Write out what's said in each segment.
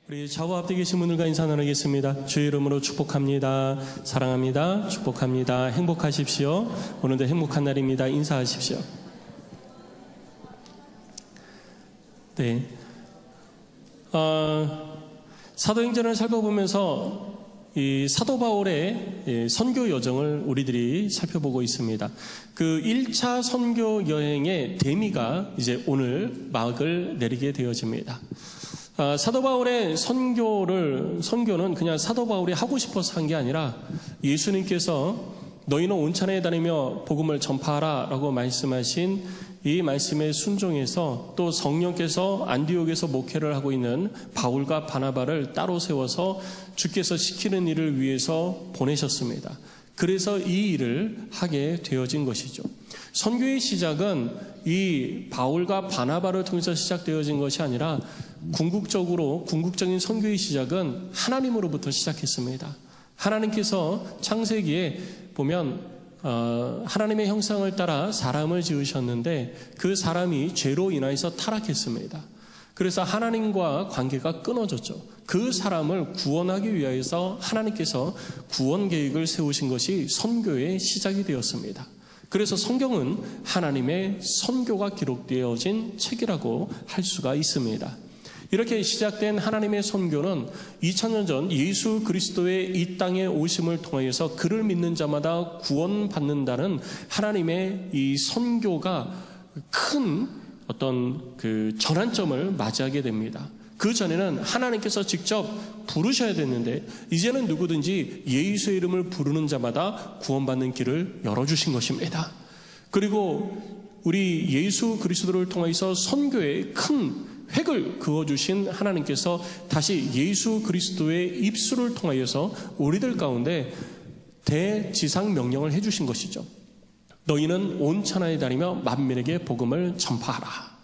우리 좌우 앞에 계신 분들과 인사 나누겠습니다. 주의 이름으로 축복합니다. 사랑합니다. 축복합니다. 행복하십시오. 오늘도 행복한 날입니다. 인사하십시오. 네. 사도행전을 살펴보면서 이 사도 바울의 선교 여정을 우리들이 살펴보고 있습니다. 그 1차 선교 여행의 대미가 이제 오늘 막을 내리게 되어집니다. 사도 바울의 선교는 그냥 사도 바울이 하고 싶어서 한 게 아니라 예수님께서 너희는 온천에 다니며 복음을 전파하라 라고 말씀하신 이 말씀에 순종해서 또 성령께서 안디옥에서 목회를 하고 있는 바울과 바나바를 따로 세워서 주께서 시키는 일을 위해서 보내셨습니다. 그래서 이 일을 하게 되어진 것이죠. 선교의 시작은 이 바울과 바나바를 통해서 시작되어진 것이 아니라 궁극적인 선교의 시작은 하나님으로부터 시작했습니다. 하나님께서 창세기에 보면 하나님의 형상을 따라 사람을 지으셨는데 그 사람이 죄로 인하여서 타락했습니다. 그래서 하나님과 관계가 끊어졌죠. 그 사람을 구원하기 위하여서 하나님께서 구원 계획을 세우신 것이 선교의 시작이 되었습니다. 그래서 성경은 하나님의 선교가 기록되어진 책이라고 할 수가 있습니다. 이렇게 시작된 하나님의 선교는 2000년 전 예수 그리스도의 이 땅에 오심을 통하여서 그를 믿는 자마다 구원받는다는 하나님의 이 선교가 큰 어떤 그 전환점을 맞이하게 됩니다. 그 전에는 하나님께서 직접 부르셔야 됐는데 이제는 누구든지 예수의 이름을 부르는 자마다 구원받는 길을 열어주신 것입니다. 그리고 우리 예수 그리스도를 통해서 선교의 큰 획을 그어주신 하나님께서 다시 예수 그리스도의 입술을 통하여서 우리들 가운데 대지상 명령을 해주신 것이죠. 너희는 온 천하에 다니며 만민에게 복음을 전파하라.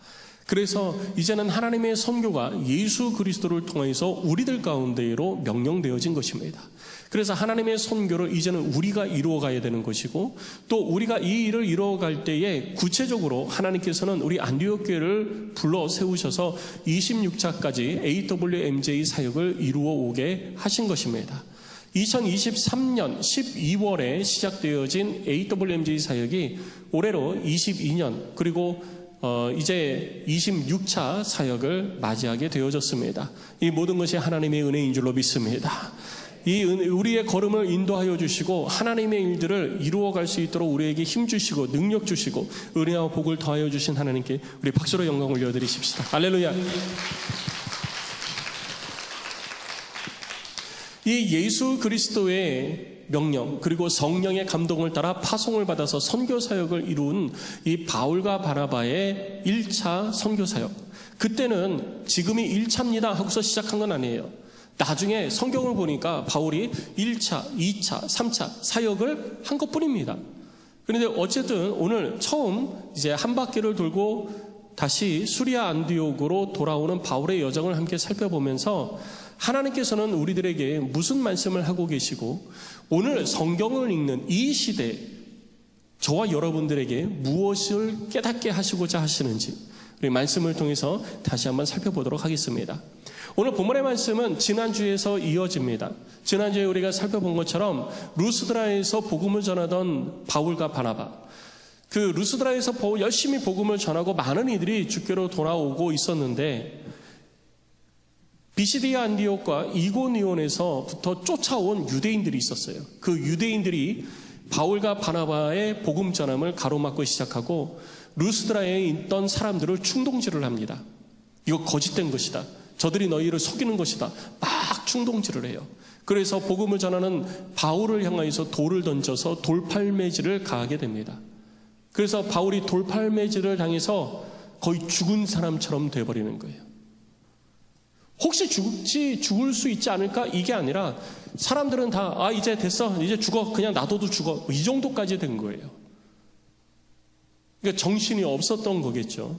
그래서 이제는 하나님의 선교가 예수 그리스도를 통해서 우리들 가운데로 명령되어진 것입니다. 그래서 하나님의 선교를 이제는 우리가 이루어가야 되는 것이고 또 우리가 이 일을 이루어갈 때에 구체적으로 하나님께서는 우리 안디옥 교회를 불러 세우셔서 26차까지 AWMJ 사역을 이루어 오게 하신 것입니다. 2023년 12월에 시작되어진 AWMJ 사역이 올해로 22년 그리고 이제 26차 사역을 맞이하게 되어졌습니다. 이 모든 것이 하나님의 은혜인 줄로 믿습니다. 우리의 걸음을 인도하여 주시고 하나님의 일들을 이루어갈 수 있도록 우리에게 힘 주시고 능력 주시고 은혜와 복을 더하여 주신 하나님께 우리 박수로 영광을 올려드리십시다. 할렐루야. 이 예수 그리스도의 명령 그리고 성령의 감동을 따라 파송을 받아서 선교 사역을 이룬 이 바울과 바나바의 1차 선교 사역, 그때는 지금이 1차입니다 하고서 시작한 건 아니에요. 나중에 성경을 보니까 바울이 1차, 2차, 3차 사역을 한 것뿐입니다. 그런데 어쨌든 오늘 처음 이제 한 바퀴를 돌고 다시 수리아 안디옥으로 돌아오는 바울의 여정을 함께 살펴보면서 하나님께서는 우리들에게 무슨 말씀을 하고 계시고 오늘 성경을 읽는 이 시대 저와 여러분들에게 무엇을 깨닫게 하시고자 하시는지 우리 말씀을 통해서 다시 한번 살펴보도록 하겠습니다. 오늘 본문의 말씀은 지난주에서 이어집니다. 지난주에 우리가 살펴본 것처럼 루스드라에서 복음을 전하던 바울과 바나바, 그 루스드라에서 열심히 복음을 전하고 많은 이들이 주께로 돌아오고 있었는데 비시디아 안디옥과 이고니온에서부터 쫓아온 유대인들이 있었어요. 그 유대인들이 바울과 바나바의 복음 전함을 가로막고 시작하고 루스드라에 있던 사람들을 충동질을 합니다. 이거 거짓된 것이다. 저들이 너희를 속이는 것이다. 막 충동질을 해요. 그래서 복음을 전하는 바울을 향하여서 돌을 던져서 돌팔매질을 가하게 됩니다. 그래서 바울이 돌팔매질을 당해서 거의 죽은 사람처럼 돼버리는 거예요. 혹시 죽을 수 있지 않을까? 이게 아니라 사람들은 다 이제 됐어. 이제 죽어. 그냥 놔둬도 죽어. 이 정도까지 된 거예요. 그러니까 정신이 없었던 거겠죠.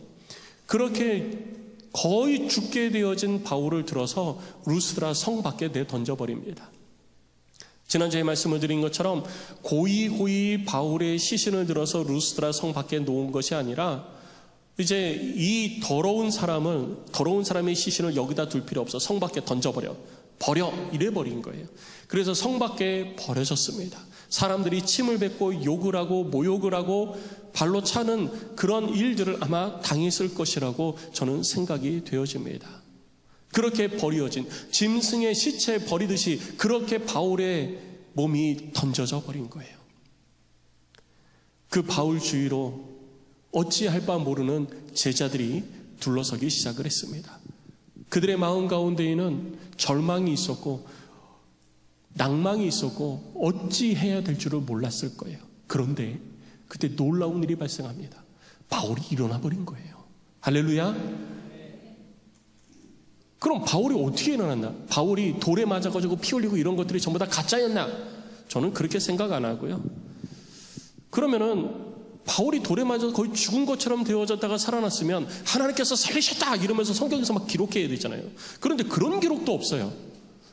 그렇게 거의 죽게 되어진 바울을 들어서 루스드라 성 밖에 내던져버립니다. 지난주에 말씀을 드린 것처럼 고이 바울의 시신을 들어서 루스드라 성 밖에 놓은 것이 아니라 이제 이 더러운 사람의 시신을 여기다 둘 필요 없어. 성 밖에 던져버려. 이래버린 거예요. 그래서 성 밖에 버려졌습니다. 사람들이 침을 뱉고 욕을 하고 모욕을 하고 발로 차는 그런 일들을 아마 당했을 것이라고 저는 생각이 되어집니다. 그렇게 버려진 짐승의 시체 버리듯이 그렇게 바울의 몸이 던져져 버린 거예요. 그 바울 주위로 어찌할 바 모르는 제자들이 둘러서기 시작을 했습니다. 그들의 마음 가운데에는 절망이 있었고 낭망이 있었고 어찌해야 될 줄을 몰랐을 거예요. 그런데 그때 놀라운 일이 발생합니다. 바울이 일어나 버린 거예요. 할렐루야. 그럼 바울이 어떻게 일어났나? 바울이 돌에 맞아가지고 피 흘리고 이런 것들이 전부 다 가짜였나? 저는 그렇게 생각 안 하고요. 그러면은 바울이 돌에 맞아서 거의 죽은 것처럼 되어졌다가 살아났으면 하나님께서 살리셨다 이러면서 성경에서 막 기록해야 되잖아요. 그런데 그런 기록도 없어요.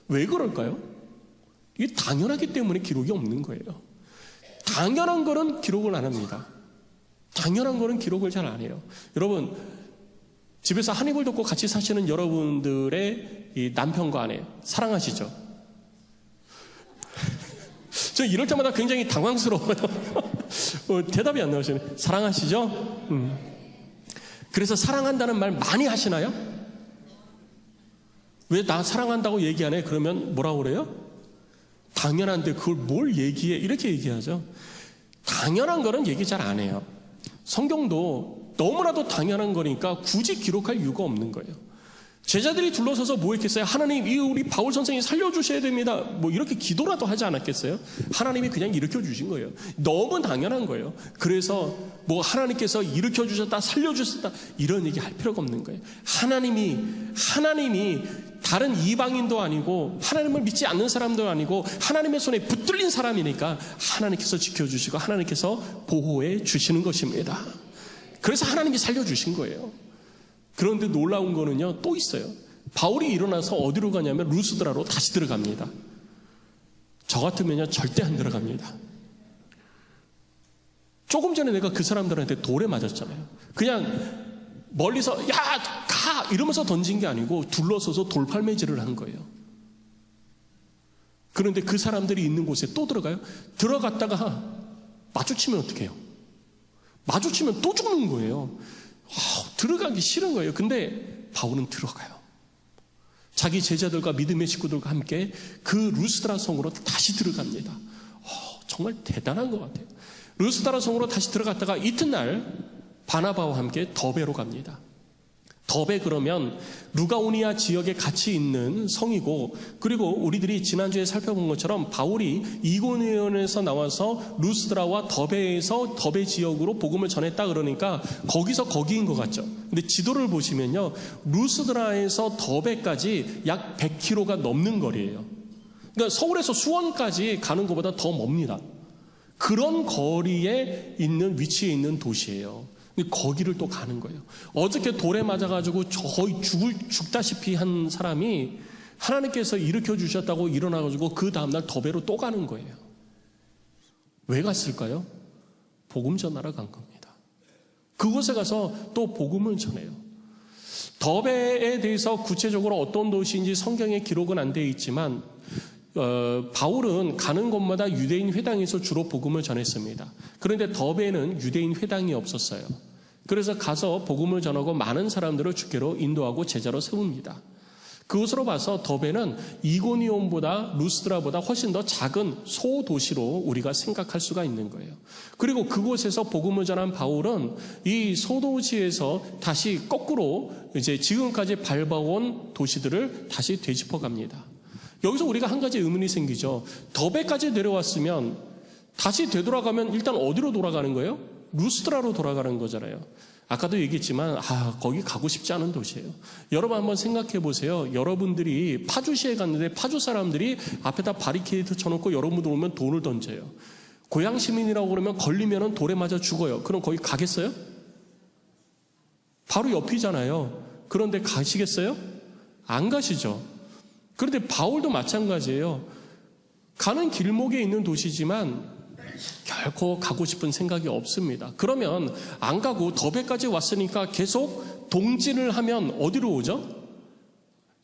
왜 그럴까요? 이게 당연하기 때문에 기록이 없는 거예요. 당연한 거는 기록을 안 합니다. 당연한 거는 기록을 잘 안 해요. 여러분, 집에서 한 입을 덮고 같이 사시는 여러분들의 이 남편과 아내 사랑하시죠? 저 이럴 때마다 굉장히 당황스러워요. 대답이 안 나오시네. 사랑하시죠? 그래서 사랑한다는 말 많이 하시나요? 왜 나 사랑한다고 얘기 안 해? 그러면 뭐라고 그래요? 당연한데 그걸 뭘 얘기해? 이렇게 얘기하죠. 당연한 거는 얘기 잘 안 해요. 성경도 너무나도 당연한 거니까 굳이 기록할 이유가 없는 거예요. 제자들이 둘러서서 뭐 했겠어요? 하나님, 이 우리 바울 선생이 살려주셔야 됩니다. 뭐 이렇게 기도라도 하지 않았겠어요? 하나님이 그냥 일으켜 주신 거예요. 너무 당연한 거예요. 그래서 뭐 하나님께서 일으켜 주셨다, 살려주셨다 이런 얘기 할 필요가 없는 거예요. 하나님이 다른 이방인도 아니고 하나님을 믿지 않는 사람도 아니고 하나님의 손에 붙들린 사람이니까 하나님께서 지켜주시고 하나님께서 보호해 주시는 것입니다. 그래서 하나님이 살려주신 거예요. 그런데 놀라운 거는요, 또 있어요. 바울이 일어나서 어디로 가냐면 루스드라로 다시 들어갑니다. 저 같으면요, 절대 안 들어갑니다. 조금 전에 내가 그 사람들한테 돌에 맞았잖아요. 그냥 멀리서 야, 가! 이러면서 던진 게 아니고 둘러서서 돌팔매질을 한 거예요. 그런데 그 사람들이 있는 곳에 또 들어가요. 들어갔다가 마주치면 어떻게 해요? 마주치면 또 죽는 거예요. 들어가기 싫은 거예요. 근데 바울은 들어가요. 자기 제자들과 믿음의 식구들과 함께 그 루스드라 성으로 다시 들어갑니다. 정말 대단한 것 같아요. 루스드라 성으로 다시 들어갔다가 이튿날 바나바와 함께 더베로 갑니다. 더베 그러면 루가오니아 지역에 같이 있는 성이고, 그리고 우리들이 지난주에 살펴본 것처럼 바울이 이고니온에서 나와서 루스드라와 더베에서 더베 지역으로 복음을 전했다 그러니까 거기서 거기인 것 같죠. 근데 지도를 보시면요, 루스드라에서 더베까지 약 100km가 넘는 거리예요. 그러니까 서울에서 수원까지 가는 것보다 더 멉니다. 그런 거리에 있는 위치에 있는 도시예요. 거기를 또 가는 거예요. 어저께 돌에 맞아가지고 거의 죽다시피 한 사람이 하나님께서 일으켜 주셨다고 일어나가지고 그 다음날 더베로 또 가는 거예요. 왜 갔을까요? 복음 전하러 간 겁니다. 그곳에 가서 또 복음을 전해요. 더베에 대해서 구체적으로 어떤 도시인지 성경에 기록은 안 되어 있지만 바울은 가는 곳마다 유대인 회당에서 주로 복음을 전했습니다. 그런데 더베에는 유대인 회당이 없었어요. 그래서 가서 복음을 전하고 많은 사람들을 주께로 인도하고 제자로 세웁니다. 그것으로 봐서 더베는 이고니온보다 루스드라보다 훨씬 더 작은 소도시로 우리가 생각할 수가 있는 거예요. 그리고 그곳에서 복음을 전한 바울은 이 소도시에서 다시 거꾸로 이제 지금까지 밟아온 도시들을 다시 되짚어 갑니다. 여기서 우리가 한 가지 의문이 생기죠. 더베까지 내려왔으면 다시 되돌아가면 일단 어디로 돌아가는 거예요? 루스드라로 돌아가는 거잖아요. 아까도 얘기했지만 거기 가고 싶지 않은 도시예요. 여러분 한번 생각해 보세요. 여러분들이 파주시에 갔는데 파주 사람들이 앞에다 바리케이드 쳐놓고 여러분들 오면 돈을 던져요. 고향 시민이라고 그러면 걸리면 돌에 맞아 죽어요. 그럼 거기 가겠어요? 바로 옆이잖아요. 그런데 가시겠어요? 안 가시죠. 그런데 바울도 마찬가지예요. 가는 길목에 있는 도시지만 결코 가고 싶은 생각이 없습니다. 그러면 안 가고 더베까지 왔으니까 계속 동진을 하면 어디로 오죠?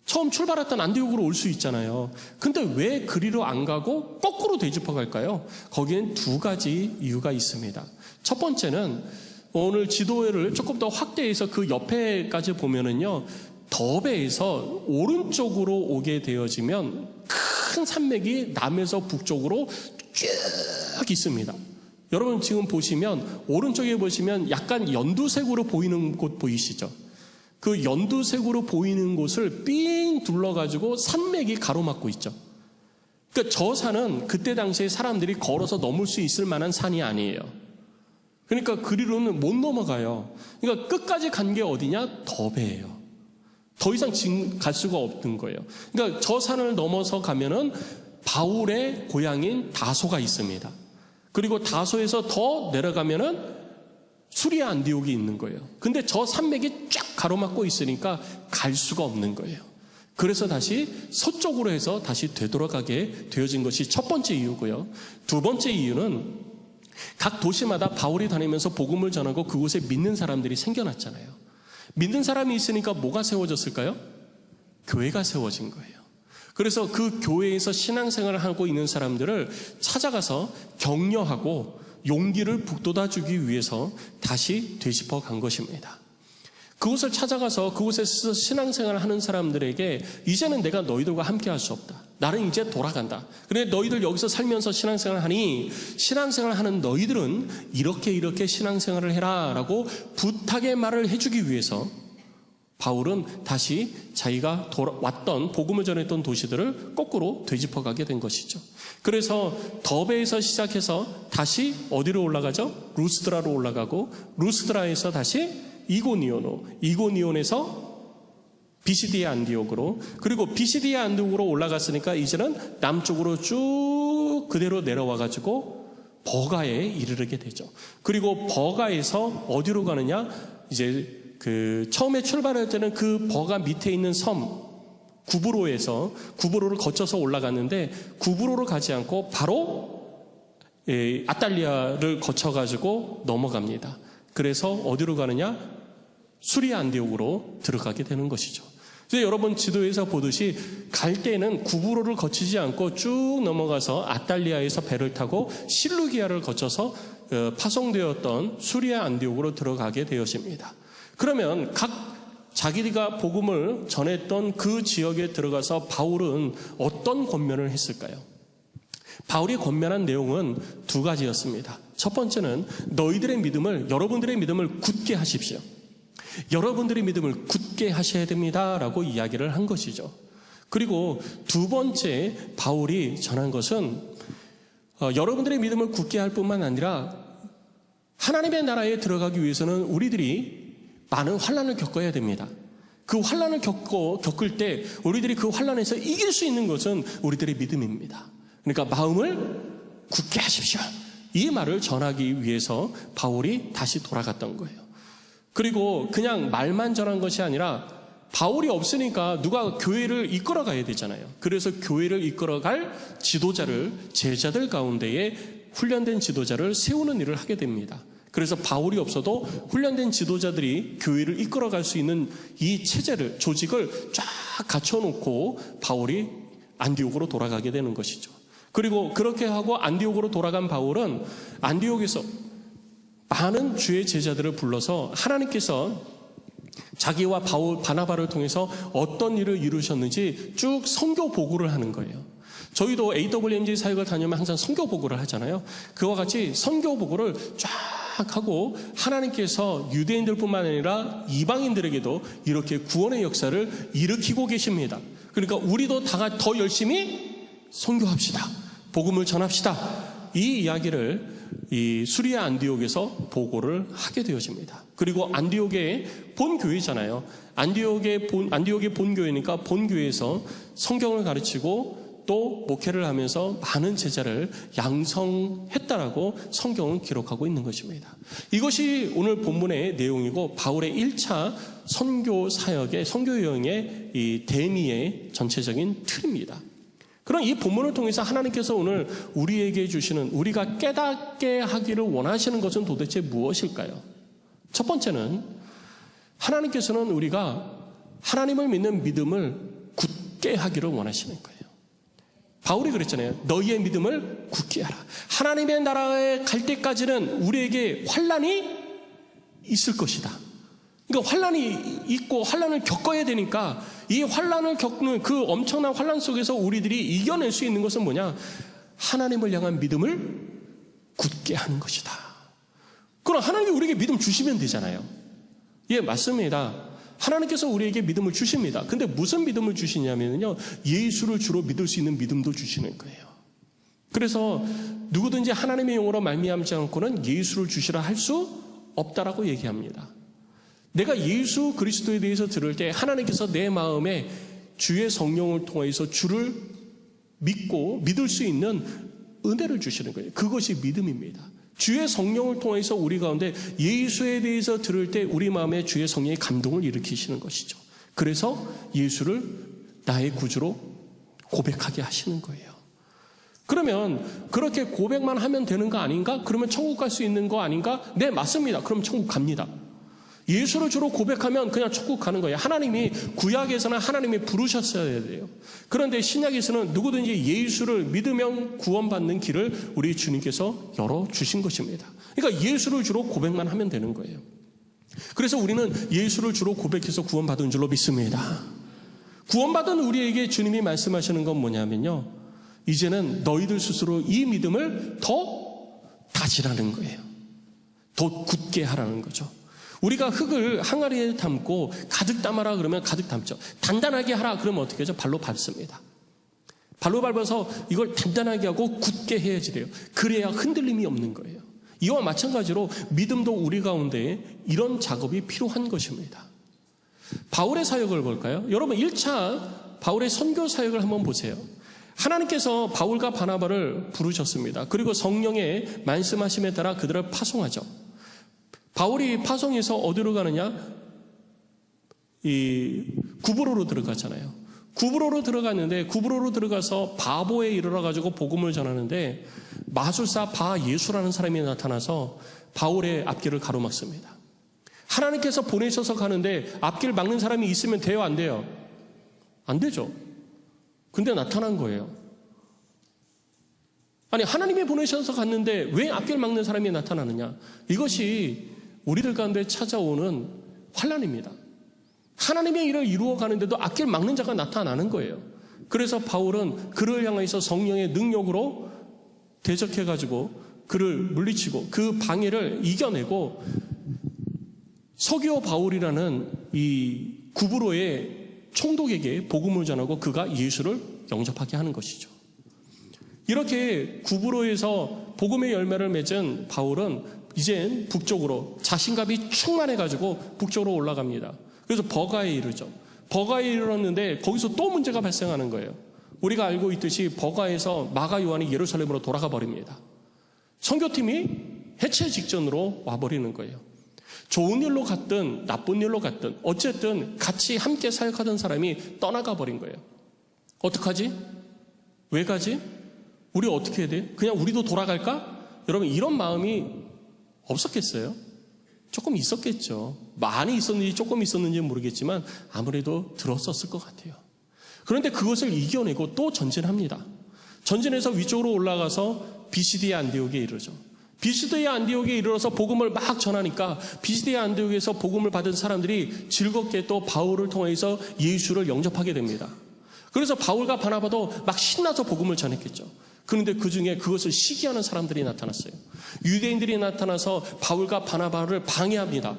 처음 출발했던 안디옥으로 올 수 있잖아요. 근데 왜 그리로 안 가고 거꾸로 되짚어 갈까요? 거기엔 두 가지 이유가 있습니다. 첫 번째는 오늘 지도를 조금 더 확대해서 그 옆에까지 보면은요, 더베에서 오른쪽으로 오게 되어지면 큰 산맥이 남에서 북쪽으로 쭉 있습니다. 여러분 지금 보시면 오른쪽에 보시면 약간 연두색으로 보이는 곳 보이시죠? 그 연두색으로 보이는 곳을 삥 둘러가지고 산맥이 가로막고 있죠. 그러니까 저 산은 그때 당시에 사람들이 걸어서 넘을 수 있을 만한 산이 아니에요. 그러니까 그리로는 못 넘어가요. 그러니까 끝까지 간 게 어디냐? 더베예요. 더 이상 갈 수가 없는 거예요. 그러니까 저 산을 넘어서 가면은 바울의 고향인 다소가 있습니다. 그리고 다소에서 더 내려가면은 수리아 안디옥이 있는 거예요. 근데 저 산맥이 쫙 가로막고 있으니까 갈 수가 없는 거예요. 그래서 다시 서쪽으로 해서 다시 되돌아가게 되어진 것이 첫 번째 이유고요. 두 번째 이유는 각 도시마다 바울이 다니면서 복음을 전하고 그곳에 믿는 사람들이 생겨났잖아요. 믿는 사람이 있으니까 뭐가 세워졌을까요? 교회가 세워진 거예요. 그래서 그 교회에서 신앙생활을 하고 있는 사람들을 찾아가서 격려하고 용기를 북돋아주기 위해서 다시 되짚어 간 것입니다. 그곳을 찾아가서 그곳에서 신앙생활을 하는 사람들에게 이제는 내가 너희들과 함께 할 수 없다. 나는 이제 돌아간다. 그래 너희들 여기서 살면서 신앙생활을 하니 신앙생활을 하는 너희들은 이렇게 신앙생활을 해라 라고 부탁의 말을 해주기 위해서 바울은 다시 자기가 왔던 복음을 전했던 도시들을 거꾸로 되짚어가게 된 것이죠. 그래서 더베에서 시작해서 다시 어디로 올라가죠? 루스드라로 올라가고 루스드라에서 다시 이고니온에서 비시디아 안디옥으로, 그리고 비시디아 안디옥으로 올라갔으니까 이제는 남쪽으로 쭉 그대로 내려와가지고 버가에 이르게 되죠. 그리고 버가에서 어디로 가느냐? 이제 처음에 출발할 때는 그 버가 밑에 있는 섬 구브로를 거쳐서 올라갔는데 구브로로 가지 않고 바로 아탈리아를 거쳐가지고 넘어갑니다. 그래서 어디로 가느냐? 수리아 안디옥으로 들어가게 되는 것이죠. 그래서 여러분 지도에서 보듯이 갈 때는 구브로를 거치지 않고 쭉 넘어가서 아탈리아에서 배를 타고 실루기아를 거쳐서 파송되었던 수리아 안디옥으로 들어가게 되었습니다. 그러면 각 자기가 복음을 전했던 그 지역에 들어가서 바울은 어떤 권면을 했을까요? 바울이 권면한 내용은 두 가지였습니다. 첫 번째는 여러분들의 믿음을 굳게 하십시오. 여러분들의 믿음을 굳게 하셔야 됩니다 라고 이야기를 한 것이죠. 그리고 두 번째 바울이 전한 것은 여러분들의 믿음을 굳게 할 뿐만 아니라 하나님의 나라에 들어가기 위해서는 우리들이 많은 환난을 겪어야 됩니다. 그 환난을 겪을 때 우리들이 그 환난에서 이길 수 있는 것은 우리들의 믿음입니다. 그러니까 마음을 굳게 하십시오. 이 말을 전하기 위해서 바울이 다시 돌아갔던 거예요. 그리고 그냥 말만 전한 것이 아니라 바울이 없으니까 누가 교회를 이끌어 가야 되잖아요. 그래서 교회를 이끌어갈 제자들 가운데에 훈련된 지도자를 세우는 일을 하게 됩니다. 그래서 바울이 없어도 훈련된 지도자들이 교회를 이끌어갈 수 있는 이 조직을 쫙 갖춰놓고 바울이 안디옥으로 돌아가게 되는 것이죠. 그리고 그렇게 하고 안디옥으로 돌아간 바울은 안디옥에서 많은 주의 제자들을 불러서 하나님께서 자기와 바나바를 통해서 어떤 일을 이루셨는지 쭉 선교 보고를 하는 거예요. 저희도 AWMG 사역을 다니면 항상 선교 보고를 하잖아요. 그와 같이 선교 보고를 쫙 하고 하나님께서 유대인들뿐만 아니라 이방인들에게도 이렇게 구원의 역사를 일으키고 계십니다. 그러니까 우리도 더 열심히 선교합시다. 복음을 전합시다. 이 이야기를 이 수리아 안디옥에서 보고를 하게 되어집니다. 그리고 안디옥의 본교회잖아요. 안디옥의 본교회니까 본교회에서 성경을 가르치고 또 목회를 하면서 많은 제자를 양성했다라고 성경은 기록하고 있는 것입니다. 이것이 오늘 본문의 내용이고 바울의 1차 선교 여행의 이 대미의 전체적인 틀입니다. 그럼 이 본문을 통해서 하나님께서 오늘 우리에게 주시는, 우리가 깨닫게 하기를 원하시는 것은 도대체 무엇일까요? 첫 번째는 하나님께서는 우리가 하나님을 믿는 믿음을 굳게 하기를 원하시는 거예요. 바울이 그랬잖아요. 너희의 믿음을 굳게 하라. 하나님의 나라에 갈 때까지는 우리에게 환난이 있을 것이다. 그러니까 환난이 있고 환난을 겪어야 되니까 이 환난을 겪는 그 엄청난 환난 속에서 우리들이 이겨낼 수 있는 것은 뭐냐? 하나님을 향한 믿음을 굳게 하는 것이다. 그럼 하나님이 우리에게 믿음 주시면 되잖아요. 예, 맞습니다. 하나님께서 우리에게 믿음을 주십니다. 근데 무슨 믿음을 주시냐면요, 예수를 주로 믿을 수 있는 믿음도 주시는 거예요. 그래서 누구든지 하나님의 영으로 말미암지 않고는 예수를 주시라 할 수 없다라고 얘기합니다. 내가 예수 그리스도에 대해서 들을 때 하나님께서 내 마음에 주의 성령을 통해서 주를 믿고 믿을 수 있는 은혜를 주시는 거예요. 그것이 믿음입니다. 주의 성령을 통해서 우리 가운데 예수에 대해서 들을 때 우리 마음에 주의 성령의 감동을 일으키시는 것이죠. 그래서 예수를 나의 구주로 고백하게 하시는 거예요. 그러면 그렇게 고백만 하면 되는 거 아닌가? 그러면 천국 갈 수 있는 거 아닌가? 네, 맞습니다. 그럼 천국 갑니다. 예수를 주로 고백하면 그냥 천국 가는 거예요. 하나님이 구약에서는 하나님이 부르셨어야 돼요. 그런데 신약에서는 누구든지 예수를 믿으면 구원받는 길을 우리 주님께서 열어주신 것입니다. 그러니까 예수를 주로 고백만 하면 되는 거예요. 그래서 우리는 예수를 주로 고백해서 구원받은 줄로 믿습니다. 구원받은 우리에게 주님이 말씀하시는 건 뭐냐면요, 이제는 너희들 스스로 이 믿음을 더 다지라는 거예요. 더 굳게 하라는 거죠. 우리가 흙을 항아리에 담고 가득 담아라 그러면 가득 담죠. 단단하게 하라 그러면 어떻게 하죠? 발로 밟습니다. 발로 밟아서 이걸 단단하게 하고 굳게 해야지 돼요. 그래야 흔들림이 없는 거예요. 이와 마찬가지로 믿음도 우리 가운데 이런 작업이 필요한 것입니다. 바울의 사역을 볼까요? 여러분 1차 바울의 선교 사역을 한번 보세요. 하나님께서 바울과 바나바를 부르셨습니다. 그리고 성령의 말씀하심에 따라 그들을 파송하죠. 바울이 파송해서 어디로 가느냐? 이 구브로로 들어갔잖아요. 구브로로 들어갔는데 구브로로 들어가서 바보에 이르러가지고 복음을 전하는데 마술사 바예수라는 사람이 나타나서 바울의 앞길을 가로막습니다. 하나님께서 보내셔서 가는데 앞길 막는 사람이 있으면 돼요, 안 돼요? 안 되죠. 근데 나타난 거예요. 아니, 하나님이 보내셔서 갔는데 왜 앞길 막는 사람이 나타나느냐? 이것이 우리들 가운데 찾아오는 환난입니다. 하나님의 일을 이루어 가는데도 앞길 막는 자가 나타나는 거예요. 그래서 바울은 그를 향해서 성령의 능력으로 대적해가지고 그를 물리치고 그 방해를 이겨내고 서기오 바울이라는 이 구브로의 총독에게 복음을 전하고 그가 예수를 영접하게 하는 것이죠. 이렇게 구브로에서 복음의 열매를 맺은 바울은 이젠 북쪽으로 자신감이 충만해가지고 북쪽으로 올라갑니다. 그래서 버가에 이르죠. 버가에 이르렀는데 거기서 또 문제가 발생하는 거예요. 우리가 알고 있듯이 버가에서 마가 요한이 예루살렘으로 돌아가 버립니다. 선교팀이 해체 직전으로 와버리는 거예요. 좋은 일로 갔든 나쁜 일로 갔든 어쨌든 같이 함께 사역하던 사람이 떠나가 버린 거예요. 어떡하지? 왜 가지? 우리 어떻게 해야 돼? 그냥 우리도 돌아갈까? 여러분 이런 마음이 없었겠어요? 조금 있었겠죠. 많이 있었는지 조금 있었는지 모르겠지만 아무래도 들었었을 것 같아요. 그런데 그것을 이겨내고 또 전진합니다. 전진해서 위쪽으로 올라가서 비시디의 안디옥에 이르죠. 비시디의 안디옥에 이르러서 복음을 막 전하니까 비시디의 안디옥에서 복음을 받은 사람들이 즐겁게 또 바울을 통해서 예수를 영접하게 됩니다. 그래서 바울과 바나바도 막 신나서 복음을 전했겠죠. 그런데 그 중에 그것을 시기하는 사람들이 나타났어요. 유대인들이 나타나서 바울과 바나바를 방해합니다.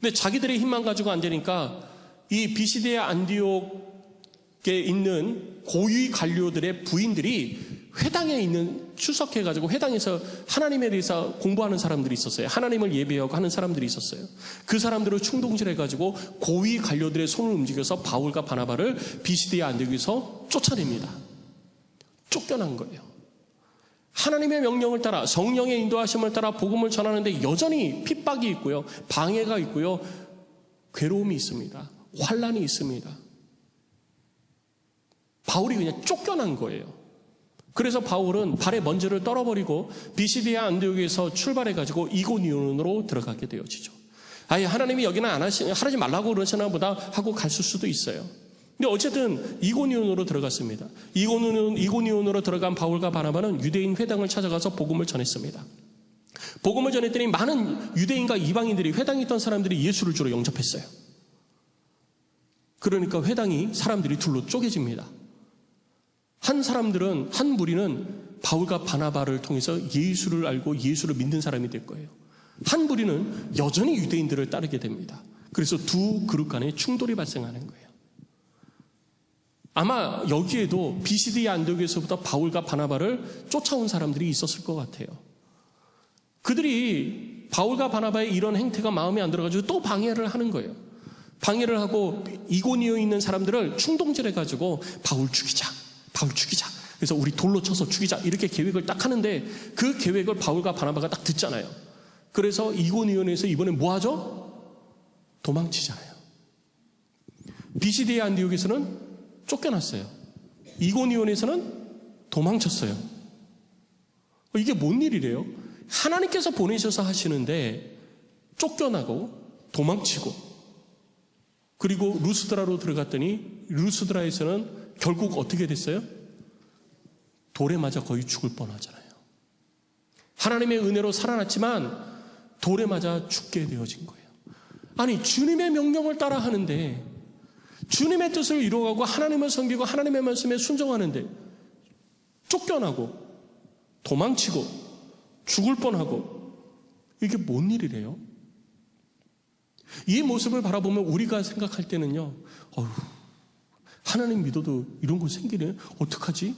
근데 자기들의 힘만 가지고 안 되니까 이 비시디의 안디옥에 있는 고위 관료들의 부인들이 회당에 있는 출석해가지고 회당에서 하나님에 대해서 공부하는 사람들이 있었어요. 하나님을 예배하고 하는 사람들이 있었어요. 그 사람들을 충동질해가지고 고위 관료들의 손을 움직여서 바울과 바나바를 비시디의 안디옥에서 쫓아냅니다. 쫓겨난 거예요. 하나님의 명령을 따라 성령의 인도하심을 따라 복음을 전하는데 여전히 핍박이 있고요. 방해가 있고요. 괴로움이 있습니다. 환난이 있습니다. 바울이 그냥 쫓겨난 거예요. 그래서 바울은 발에 먼지를 떨어버리고 비시디아 안디옥에서 출발해가지고 이고니온으로 들어가게 되어지죠. 아예 하나님이 여기는 하지 말라고 그러시나 보다 하고 갔을 수도 있어요. 근데 어쨌든 이고니온으로 들어갔습니다. 이고니온으로 들어간 바울과 바나바는 유대인 회당을 찾아가서 복음을 전했습니다. 복음을 전했더니 많은 유대인과 이방인들이, 회당에 있던 사람들이 예수를 주로 영접했어요. 그러니까 회당이 사람들이 둘로 쪼개집니다. 한 무리는 바울과 바나바를 통해서 예수를 알고 예수를 믿는 사람이 될 거예요. 한 무리는 여전히 유대인들을 따르게 됩니다. 그래서 두 그룹 간에 충돌이 발생하는 거예요. 아마 여기에도 비시디아 안디옥에서부터 바울과 바나바를 쫓아온 사람들이 있었을 것 같아요. 그들이 바울과 바나바의 이런 행태가 마음에 안 들어가지고 또 방해를 하는 거예요. 방해를 하고 이고니온에 있는 사람들을 충동질해가지고 바울 죽이자. 그래서 우리 돌로 쳐서 죽이자. 이렇게 계획을 딱 하는데 그 계획을 바울과 바나바가 딱 듣잖아요. 그래서 이고니온에서 이번에 뭐 하죠? 도망치잖아요. 비시디아 안디옥에서는 쫓겨났어요. 이고니온에서는 도망쳤어요. 이게 뭔 일이래요? 하나님께서 보내셔서 하시는데 쫓겨나고 도망치고, 그리고 루스드라로 들어갔더니 루스드라에서는 결국 어떻게 됐어요? 돌에 맞아 거의 죽을 뻔하잖아요. 하나님의 은혜로 살아났지만 돌에 맞아 죽게 되어진 거예요. 아니, 주님의 명령을 따라 하는데, 주님의 뜻을 이루어가고 하나님을 섬기고 하나님의 말씀에 순종하는데 쫓겨나고 도망치고 죽을 뻔하고, 이게 뭔 일이래요? 이 모습을 바라보면 우리가 생각할 때는요, 하나님 믿어도 이런 거 생기네? 어떡하지?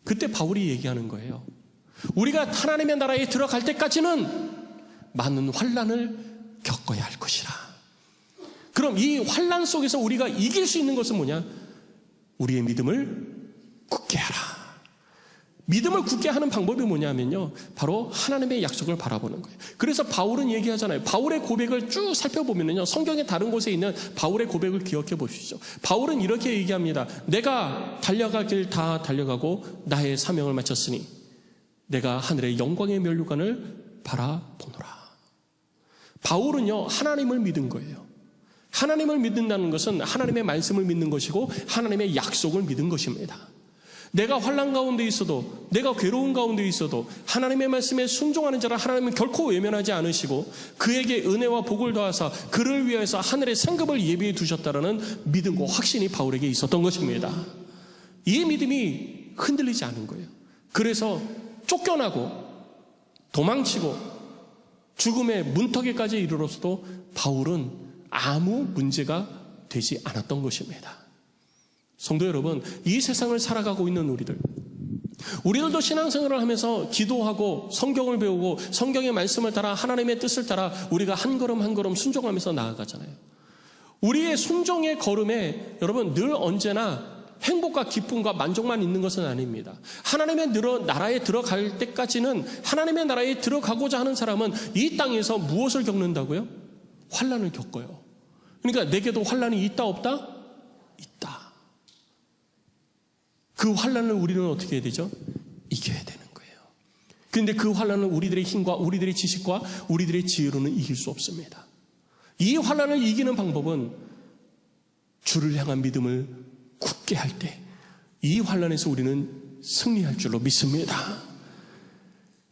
그때 바울이 얘기하는 거예요. 우리가 하나님의 나라에 들어갈 때까지는 많은 환난을 겪어야 할 것이라. 그럼 이 환난 속에서 우리가 이길 수 있는 것은 뭐냐? 우리의 믿음을 굳게 하라. 믿음을 굳게 하는 방법이 뭐냐면요, 바로 하나님의 약속을 바라보는 거예요. 그래서 바울은 얘기하잖아요. 바울의 고백을 쭉 살펴보면요, 성경의 다른 곳에 있는 바울의 고백을 기억해 보십시오. 바울은 이렇게 얘기합니다. 내가 달려가길 다 달려가고 나의 사명을 마쳤으니 내가 하늘의 영광의 면류관을 바라보노라. 바울은요, 하나님을 믿은 거예요. 하나님을 믿는다는 것은 하나님의 말씀을 믿는 것이고 하나님의 약속을 믿은 것입니다. 내가 환난 가운데 있어도, 내가 괴로운 가운데 있어도 하나님의 말씀에 순종하는 자를 하나님은 결코 외면하지 않으시고 그에게 은혜와 복을 더하사 그를 위해서 하늘의 상급을 예비해 두셨다라는 믿음과 확신이 바울에게 있었던 것입니다. 이 믿음이 흔들리지 않은 거예요. 그래서 쫓겨나고 도망치고 죽음의 문턱에까지 이르렀어도 바울은 아무 문제가 되지 않았던 것입니다. 성도 여러분, 이 세상을 살아가고 있는 우리들도 신앙생활을 하면서 기도하고 성경을 배우고 성경의 말씀을 따라 하나님의 뜻을 따라 우리가 한 걸음 한 걸음 순종하면서 나아가잖아요. 우리의 순종의 걸음에 여러분 늘 언제나 행복과 기쁨과 만족만 있는 것은 아닙니다. 하나님의 나라에 들어갈 때까지는, 하나님의 나라에 들어가고자 하는 사람은 이 땅에서 무엇을 겪는다고요? 환난을 겪어요. 그러니까 내게도 환난이 있다 없다? 있다. 그 환난을 우리는 어떻게 해야 되죠? 이겨야 되는 거예요. 그런데 그 환난을 우리들의 힘과 우리들의 지식과 우리들의 지혜로는 이길 수 없습니다. 이 환난을 이기는 방법은 주를 향한 믿음을 굳게 할 때 이 환난에서 우리는 승리할 줄로 믿습니다.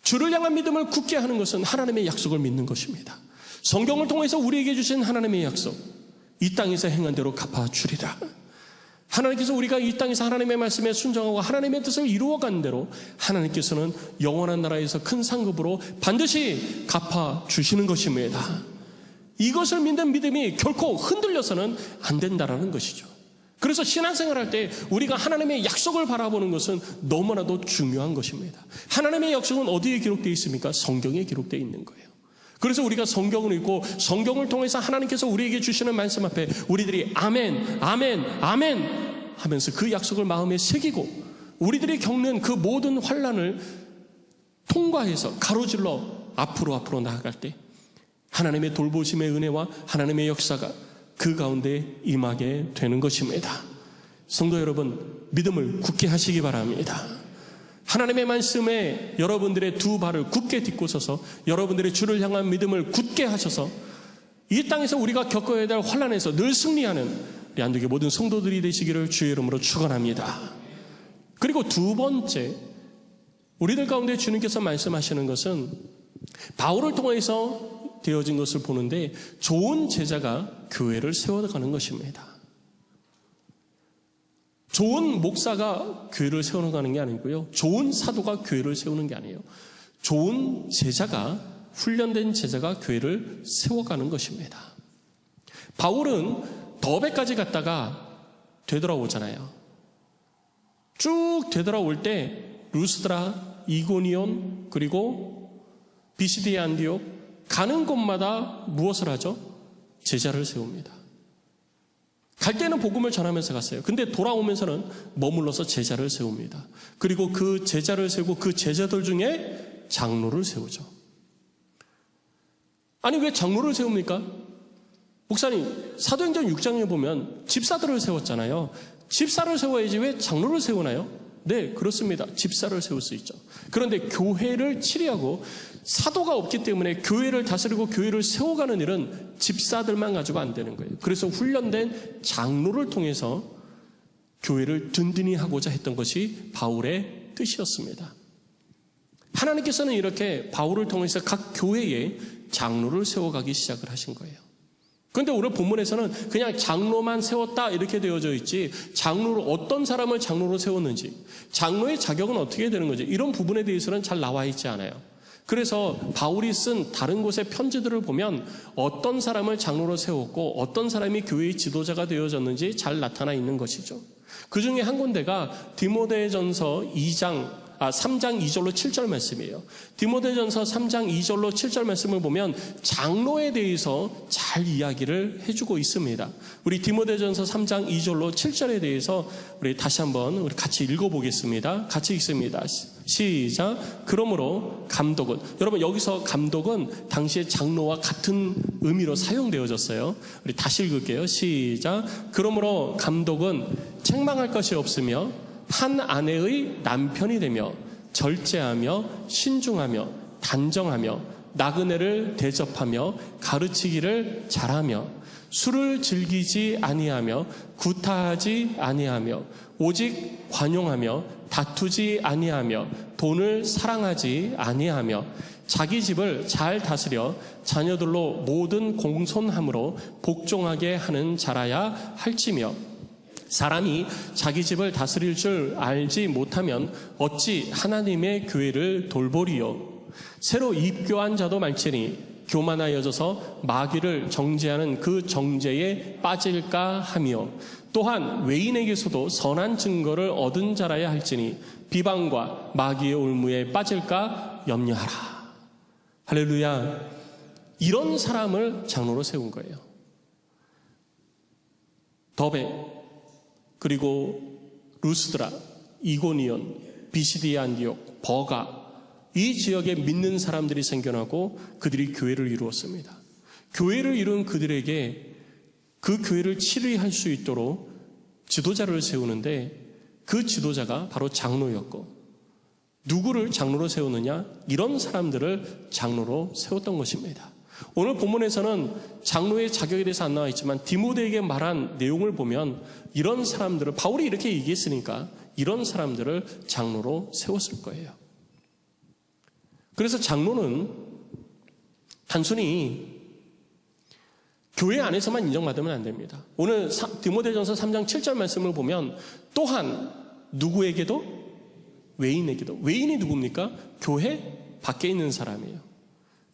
주를 향한 믿음을 굳게 하는 것은 하나님의 약속을 믿는 것입니다. 성경을 통해서 우리에게 주신 하나님의 약속, 이 땅에서 행한 대로 갚아주리라. 하나님께서 우리가 이 땅에서 하나님의 말씀에 순종하고 하나님의 뜻을 이루어가는 대로 하나님께서는 영원한 나라에서 큰 상급으로 반드시 갚아주시는 것입니다. 이것을 믿는 믿음이 결코 흔들려서는 안 된다는 것이죠. 그래서 신앙생활할 때 우리가 하나님의 약속을 바라보는 것은 너무나도 중요한 것입니다. 하나님의 약속은 어디에 기록되어 있습니까? 성경에 기록되어 있는 거예요. 그래서 우리가 성경을 읽고 성경을 통해서 하나님께서 우리에게 주시는 말씀 앞에 우리들이 아멘, 아멘, 아멘 하면서 그 약속을 마음에 새기고 우리들이 겪는 그 모든 환난을 통과해서 가로질러 앞으로 나아갈 때 하나님의 돌보심의 은혜와 하나님의 역사가 그 가운데 임하게 되는 것입니다. 성도 여러분, 믿음을 굳게 하시기 바랍니다. 하나님의 말씀에 여러분들의 두 발을 굳게 딛고 서서 여러분들의 주를 향한 믿음을 굳게 하셔서 이 땅에서 우리가 겪어야 될 환난에서 늘 승리하는 우리 안동의 모든 성도들이 되시기를 주의 이름으로 축원합니다. 그리고 두 번째, 우리들 가운데 주님께서 말씀하시는 것은 바울을 통해서 되어진 것을 보는데 좋은 제자가 교회를 세워가는 것입니다. 좋은 목사가 교회를 세워가는 게 아니고요. 좋은 사도가 교회를 세우는 게 아니에요. 좋은 제자가, 훈련된 제자가 교회를 세워가는 것입니다. 바울은 더베까지 갔다가 되돌아오잖아요. 쭉 되돌아올 때 루스드라, 이고니온, 그리고 비시디아 안디옥 가는 곳마다 무엇을 하죠? 제자를 세웁니다. 갈 때는 복음을 전하면서 갔어요. 근데 돌아오면서는 머물러서 제자를 세웁니다. 그리고 그 제자를 세우고 그 제자들 중에 장로를 세우죠. 아니, 왜 장로를 세웁니까? 목사님, 사도행전 6장에 보면 집사들을 세웠잖아요. 집사를 세워야지 왜 장로를 세우나요? 네, 그렇습니다. 집사를 세울 수 있죠. 그런데 교회를 치리하고 사도가 없기 때문에 교회를 다스리고 교회를 세워가는 일은 집사들만 가지고 안 되는 거예요. 그래서 훈련된 장로를 통해서 교회를 든든히 하고자 했던 것이 바울의 뜻이었습니다. 하나님께서는 이렇게 바울을 통해서 각 교회에 장로를 세워가기 시작을 하신 거예요. 그런데 오늘 본문에서는 그냥 장로만 세웠다 이렇게 되어져 있지, 장로를 어떤 사람을 장로로 세웠는지, 장로의 자격은 어떻게 되는 거지, 이런 부분에 대해서는 잘 나와 있지 않아요. 그래서 바울이 쓴 다른 곳의 편지들을 보면 어떤 사람을 장로로 세웠고 어떤 사람이 교회의 지도자가 되어졌는지 잘 나타나 있는 것이죠. 그 중에 한 군데가 디모데전서 3장 2절로 7절 말씀이에요. 디모데전서 3장 2절로 7절 말씀을 보면 장로에 대해서 잘 이야기를 해주고 있습니다. 우리 디모데전서 3장 2절로 7절에 대해서 우리 다시 한번 우리 같이 읽어보겠습니다. 같이 읽습니다. 시작. 그러므로 감독은, 여러분 여기서 감독은 당시에 장로와 같은 의미로 사용되어졌어요. 우리 다시 읽을게요. 시작. 그러므로 감독은 책망할 것이 없으며 한 아내의 남편이 되며 절제하며 신중하며 단정하며 나그네를 대접하며 가르치기를 잘하며 술을 즐기지 아니하며 구타하지 아니하며 오직 관용하며 다투지 아니하며 돈을 사랑하지 아니하며 자기 집을 잘 다스려 자녀들로 모든 공손함으로 복종하게 하는 자라야 할지며 사람이 자기 집을 다스릴 줄 알지 못하면 어찌 하나님의 교회를 돌보리요. 새로 입교한 자도 말지니 교만하여져서 마귀를 정죄하는 그 정죄에 빠질까 하며 또한 외인에게서도 선한 증거를 얻은 자라야 할지니 비방과 마귀의 올무에 빠질까 염려하라. 할렐루야. 이런 사람을 장로로 세운 거예요. 더베, 그리고 루스드라, 이고니온, 비시디아 안디옥, 버가, 이 지역에 믿는 사람들이 생겨나고 그들이 교회를 이루었습니다. 교회를 이룬 그들에게 그 교회를 치리할 수 있도록 지도자를 세우는데 그 지도자가 바로 장로였고, 누구를 장로로 세우느냐? 이런 사람들을 장로로 세웠던 것입니다. 오늘 본문에서는 장로의 자격에 대해서 안 나와 있지만 디모데에게 말한 내용을 보면 이런 사람들을, 바울이 이렇게 얘기했으니까 이런 사람들을 장로로 세웠을 거예요. 그래서 장로는 단순히 교회 안에서만 인정받으면 안 됩니다. 오늘 디모데전서 3장 7절 말씀을 보면 또한 누구에게도, 외인에게도, 외인이 누굽니까? 교회 밖에 있는 사람이에요.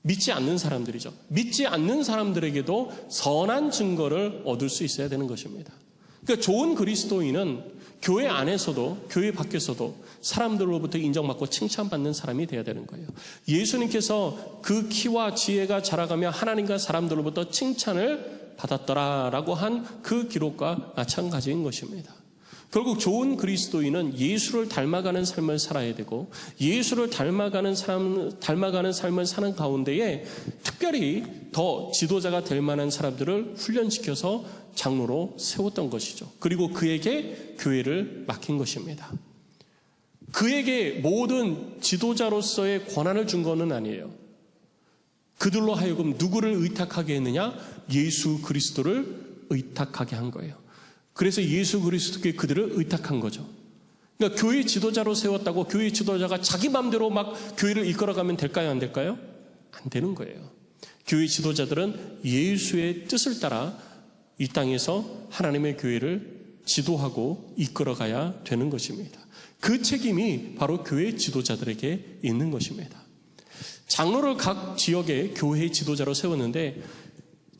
믿지 않는 사람들이죠. 믿지 않는 사람들에게도 선한 증거를 얻을 수 있어야 되는 것입니다. 그러니까 좋은 그리스도인은 교회 안에서도 교회 밖에서도 사람들로부터 인정받고 칭찬받는 사람이 되어야 되는 거예요. 예수님께서 그 키와 지혜가 자라가며 하나님과 사람들로부터 칭찬을 받았더라라고 한 그 기록과 마찬가지인 것입니다. 결국 좋은 그리스도인은 예수를 닮아가는 삶을 살아야 되고, 예수를 닮아가는 삶을 사는 가운데에 특별히 더 지도자가 될 만한 사람들을 훈련시켜서 장로로 세웠던 것이죠. 그리고 그에게 교회를 맡긴 것입니다. 그에게 모든 지도자로서의 권한을 준 것은 아니에요. 그들로 하여금 누구를 의탁하게 했느냐? 예수 그리스도를 의탁하게 한 거예요. 그래서 예수 그리스도께 그들을 의탁한 거죠. 그러니까 교회 지도자로 세웠다고 교회 지도자가 자기 마음대로 막 교회를 이끌어가면 될까요? 안 될까요? 안 되는 거예요. 교회 지도자들은 예수의 뜻을 따라 이 땅에서 하나님의 교회를 지도하고 이끌어가야 되는 것입니다. 그 책임이 바로 교회 지도자들에게 있는 것입니다. 장로를 각 지역의 교회 지도자로 세웠는데,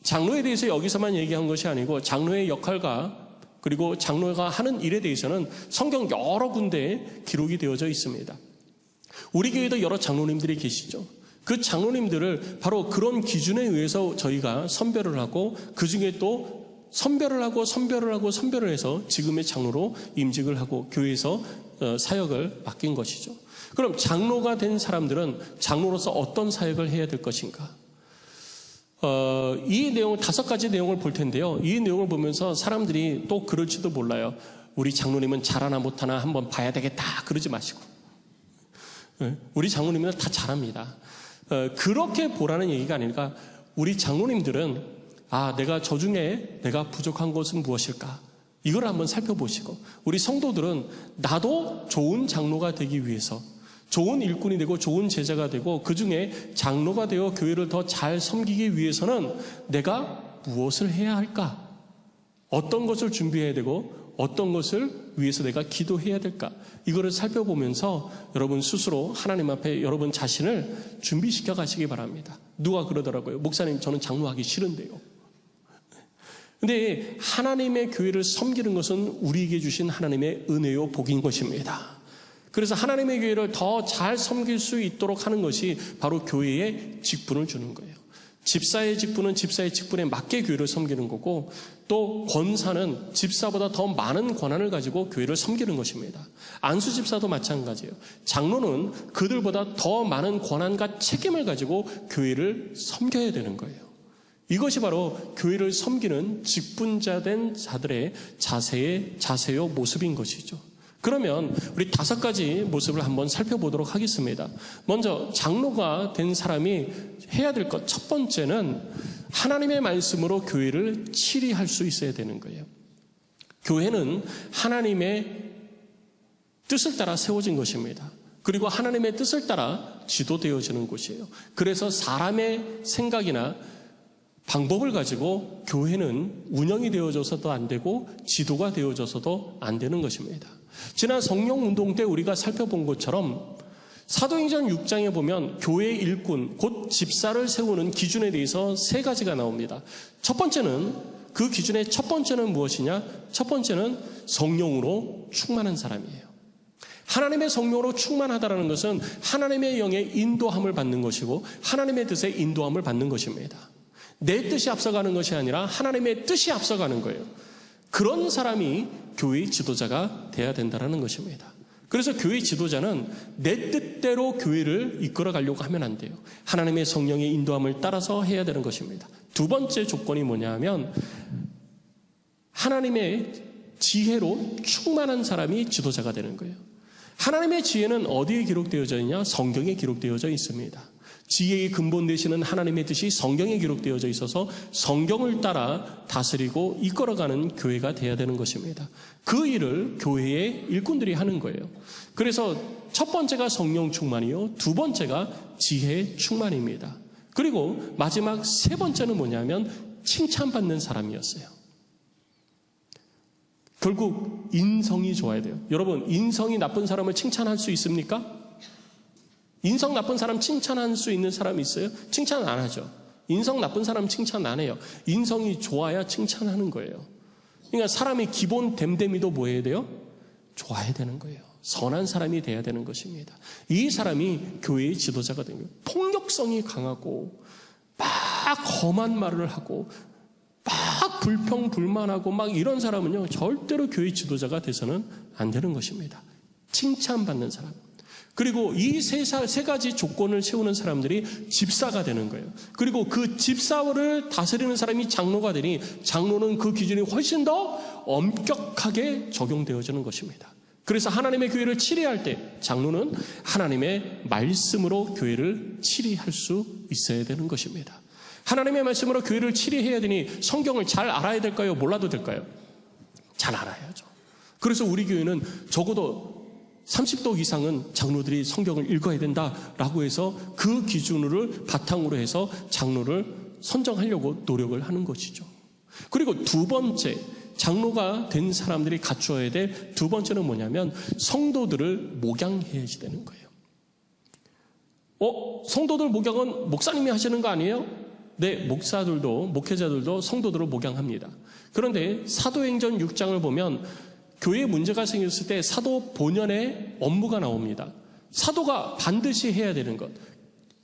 장로에 대해서 여기서만 얘기한 것이 아니고 장로의 역할과 그리고 장로가 하는 일에 대해서는 성경 여러 군데에 기록이 되어져 있습니다. 우리 교회도 여러 장로님들이 계시죠. 그 장로님들을 바로 그런 기준에 의해서 저희가 선별을 하고, 그 중에 또 선별을 해서 지금의 장로로 임직을 하고 교회에서 사역을 맡긴 것이죠. 그럼 장로가 된 사람들은 장로로서 어떤 사역을 해야 될 것인가? 이 내용 5가지 내용을 볼 텐데요. 이 내용을 보면서 사람들이 또 그럴지도 몰라요. 우리 장로님은 잘하나 못하나 한번 봐야 되겠다 그러지 마시고, 우리 장로님은 다 잘합니다. 그렇게 보라는 얘기가 아니라, 우리 장로님들은 내가 저 중에 내가 부족한 것은 무엇일까? 이걸 한번 살펴보시고, 우리 성도들은 나도 좋은 장로가 되기 위해서, 좋은 일꾼이 되고 좋은 제자가 되고 그 중에 장로가 되어 교회를 더 잘 섬기기 위해서는 내가 무엇을 해야 할까? 어떤 것을 준비해야 되고 어떤 것을 위해서 내가 기도해야 될까? 이거를 살펴보면서 여러분 스스로 하나님 앞에 여러분 자신을 준비시켜 가시기 바랍니다. 누가 그러더라고요. 목사님, 저는 장로하기 싫은데요. 근데 하나님의 교회를 섬기는 것은 우리에게 주신 하나님의 은혜요 복인 것입니다. 그래서 하나님의 교회를 더 잘 섬길 수 있도록 하는 것이 바로 교회의 직분을 주는 거예요. 집사의 직분은 집사의 직분에 맞게 교회를 섬기는 거고, 또 권사는 집사보다 더 많은 권한을 가지고 교회를 섬기는 것입니다. 안수 집사도 마찬가지예요. 장로는 그들보다 더 많은 권한과 책임을 가지고 교회를 섬겨야 되는 거예요. 이것이 바로 교회를 섬기는 직분자된 자들의 자세요 모습인 것이죠. 그러면 우리 5가지 모습을 한번 살펴보도록 하겠습니다. 먼저 장로가 된 사람이 해야 될 것, 첫 번째는 하나님의 말씀으로 교회를 치리할 수 있어야 되는 거예요. 교회는 하나님의 뜻을 따라 세워진 것입니다. 그리고 하나님의 뜻을 따라 지도되어지는 곳이에요. 그래서 사람의 생각이나 방법을 가지고 교회는 운영이 되어져서도 안 되고 지도가 되어져서도 안 되는 것입니다. 지난 성령운동 때 우리가 살펴본 것처럼 사도행전 6장에 보면 교회의 일꾼, 곧 집사를 세우는 기준에 대해서 3가지가 나옵니다. 첫 번째는, 그 기준의 첫 번째는 무엇이냐? 첫 번째는 성령으로 충만한 사람이에요. 하나님의 성령으로 충만하다는 것은 하나님의 영의 인도함을 받는 것이고 하나님의 뜻에 인도함을 받는 것입니다. 내 뜻이 앞서가는 것이 아니라 하나님의 뜻이 앞서가는 거예요. 그런 사람이 교회의 지도자가 돼야 된다는 것입니다. 그래서 교회 지도자는 내 뜻대로 교회를 이끌어 가려고 하면 안 돼요. 하나님의 성령의 인도함을 따라서 해야 되는 것입니다. 두 번째 조건이 뭐냐 하면 하나님의 지혜로 충만한 사람이 지도자가 되는 거예요. 하나님의 지혜는 어디에 기록되어져 있냐? 성경에 기록되어져 있습니다. 지혜의 근본 되시는 하나님의 뜻이 성경에 기록되어져 있어서 성경을 따라 다스리고 이끌어가는 교회가 되어야 되는 것입니다. 그 일을 교회의 일꾼들이 하는 거예요. 그래서 첫 번째가 성령 충만이요, 두 번째가 지혜 충만입니다. 그리고 마지막 3번째는 뭐냐면 칭찬받는 사람이었어요. 결국 인성이 좋아야 돼요. 여러분, 인성이 나쁜 사람을 칭찬할 수 있습니까? 인성 나쁜 사람 칭찬할 수 있는 사람이 있어요? 칭찬 안 하죠. 인성 나쁜 사람 칭찬 안 해요. 인성이 좋아야 칭찬하는 거예요. 그러니까 사람의 기본 됨됨이도 뭐 해야 돼요? 좋아야 되는 거예요. 선한 사람이 돼야 되는 것입니다. 이 사람이 교회의 지도자가 되는 거예요. 폭력성이 강하고 막 험한 말을 하고 막 불평불만하고 막 이런 사람은요, 절대로 교회 지도자가 돼서는 안 되는 것입니다. 칭찬받는 사람. 그리고 이 세 가지 조건을 세우는 사람들이 집사가 되는 거예요. 그리고 그 집사를 다스리는 사람이 장로가 되니 장로는 그 기준이 훨씬 더 엄격하게 적용되어지는 것입니다. 그래서 하나님의 교회를 치리할 때 장로는 하나님의 말씀으로 교회를 치리할 수 있어야 되는 것입니다. 하나님의 말씀으로 교회를 치리해야 되니 성경을 잘 알아야 될까요? 몰라도 될까요? 잘 알아야죠. 그래서 우리 교회는 적어도 30도 이상은 장로들이 성경을 읽어야 된다라고 해서 그 기준을 바탕으로 해서 장로를 선정하려고 노력을 하는 것이죠. 그리고 두 번째, 장로가 된 사람들이 갖추어야 될 두 번째는 뭐냐면 성도들을 목양해야 되는 거예요. 성도들 목양은 목사님이 하시는 거 아니에요? 네, 목회자들도 성도들을 목양합니다. 그런데 사도행전 6장을 보면 교회에 문제가 생겼을 때 사도 본연의 업무가 나옵니다. 사도가 반드시 해야 되는 것.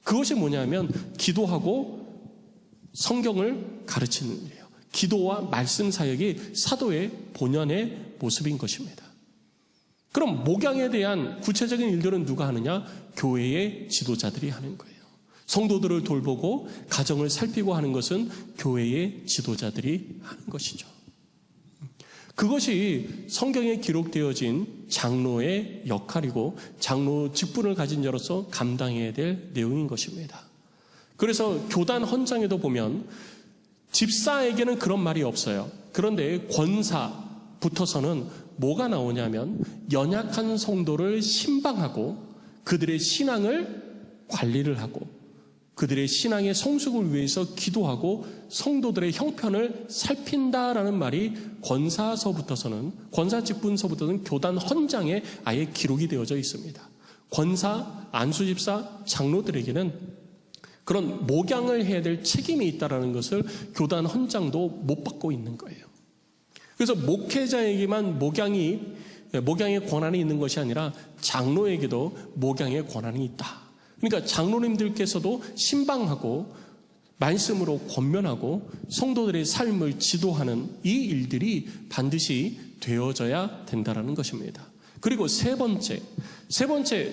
그것이 뭐냐면 기도하고 성경을 가르치는 일이에요. 기도와 말씀 사역이 사도의 본연의 모습인 것입니다. 그럼 목양에 대한 구체적인 일들은 누가 하느냐? 교회의 지도자들이 하는 거예요. 성도들을 돌보고 가정을 살피고 하는 것은 교회의 지도자들이 하는 것이죠. 그것이 성경에 기록되어진 장로의 역할이고 장로 직분을 가진 자로서 감당해야 될 내용인 것입니다. 그래서 교단 헌장에도 보면 집사에게는 그런 말이 없어요. 그런데 권사 붙어서는 뭐가 나오냐면 연약한 성도를 신방하고 그들의 신앙을 관리를 하고 그들의 신앙의 성숙을 위해서 기도하고 성도들의 형편을 살핀다라는 말이 권사서부터서는 권사 직분서부터는 교단 헌장에 아예 기록이 되어져 있습니다. 권사, 안수집사, 장로들에게는 그런 목양을 해야 될 책임이 있다라는 것을 교단 헌장도 못 받고 있는 거예요. 그래서 목회자에게만 목양의 권한이 있는 것이 아니라 장로에게도 목양의 권한이 있다. 그러니까 장로님들께서도 신방하고 말씀으로 권면하고 성도들의 삶을 지도하는 이 일들이 반드시 되어져야 된다는 것입니다. 그리고 세 번째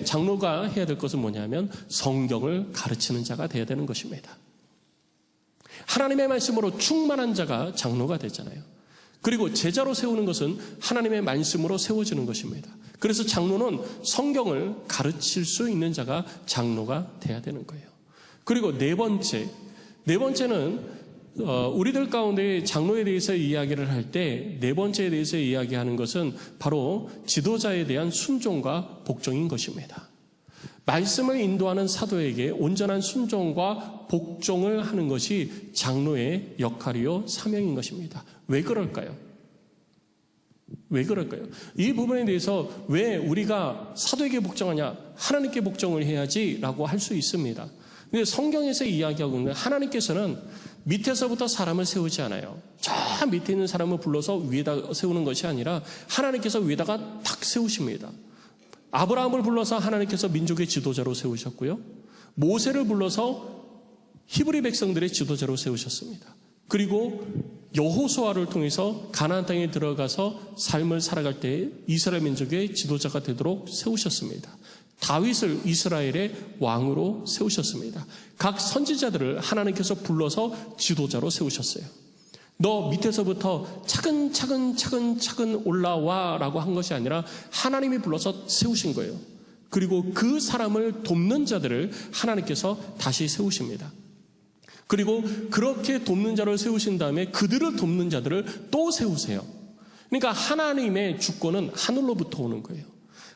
장로가 해야 될 것은 뭐냐면 성경을 가르치는 자가 되어야 되는 것입니다. 하나님의 말씀으로 충만한 자가 장로가 되잖아요. 그리고 제자로 세우는 것은 하나님의 말씀으로 세워지는 것입니다. 그래서 장로는 성경을 가르칠 수 있는 자가 장로가 돼야 되는 거예요. 그리고 네 번째는 우리들 가운데 장로에 대해서 이야기를 할 때 네 번째에 대해서 이야기하는 것은 바로 지도자에 대한 순종과 복종인 것입니다. 말씀을 인도하는 사도에게 온전한 순종과 복종을 하는 것이 장로의 역할이요 사명인 것입니다. 왜 그럴까요? 이 부분에 대해서 왜 우리가 사도에게 복종하냐? 하나님께 복종을 해야지라고 할 수 있습니다. 근데 성경에서 이야기하고 있는 하나님께서는 밑에서부터 사람을 세우지 않아요. 저 밑에 있는 사람을 불러서 위에다 세우는 것이 아니라 하나님께서 위에다가 탁 세우십니다. 아브라함을 불러서 하나님께서 민족의 지도자로 세우셨고요. 모세를 불러서 히브리 백성들의 지도자로 세우셨습니다. 그리고 여호수아를 통해서 가나안 땅에 들어가서 삶을 살아갈 때 이스라엘 민족의 지도자가 되도록 세우셨습니다. 다윗을 이스라엘의 왕으로 세우셨습니다. 각 선지자들을 하나님께서 불러서 지도자로 세우셨어요. 너 밑에서부터 차근차근 올라와라고 한 것이 아니라 하나님이 불러서 세우신 거예요. 그리고 그 사람을 돕는 자들을 하나님께서 다시 세우십니다. 그리고 그렇게 돕는 자를 세우신 다음에 그들을 돕는 자들을 또 세우세요. 그러니까 하나님의 주권은 하늘로부터 오는 거예요.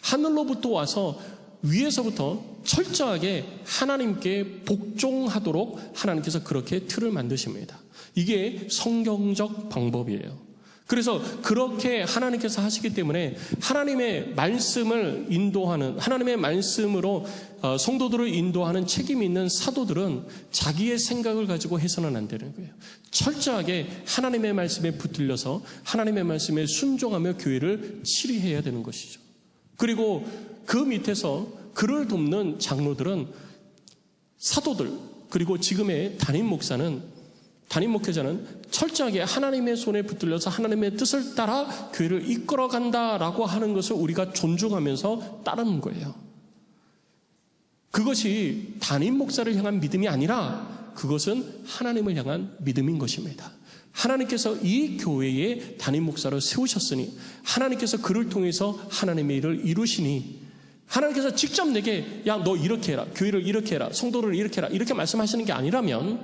하늘로부터 와서 위에서부터 철저하게 하나님께 복종하도록 하나님께서 그렇게 틀을 만드십니다. 이게 성경적 방법이에요. 그래서 그렇게 하나님께서 하시기 때문에 하나님의 말씀을 인도하는, 하나님의 말씀으로 성도들을 인도하는 책임이 있는 사도들은 자기의 생각을 가지고 해서는 안 되는 거예요. 철저하게 하나님의 말씀에 붙들려서 하나님의 말씀에 순종하며 교회를 치리해야 되는 것이죠. 그리고 그 밑에서 그를 돕는 장로들은 사도들, 그리고 지금의 담임 목사는 담임 목회자는 철저하게 하나님의 손에 붙들려서 하나님의 뜻을 따라 교회를 이끌어간다라고 하는 것을 우리가 존중하면서 따르는 거예요. 그것이 담임 목사를 향한 믿음이 아니라 그것은 하나님을 향한 믿음인 것입니다. 하나님께서 이 교회에 담임 목사를 세우셨으니 하나님께서 그를 통해서 하나님의 일을 이루시니 하나님께서 직접 내게 야, 너 이렇게 해라, 교회를 이렇게 해라, 성도를 이렇게 해라 이렇게 말씀하시는 게 아니라면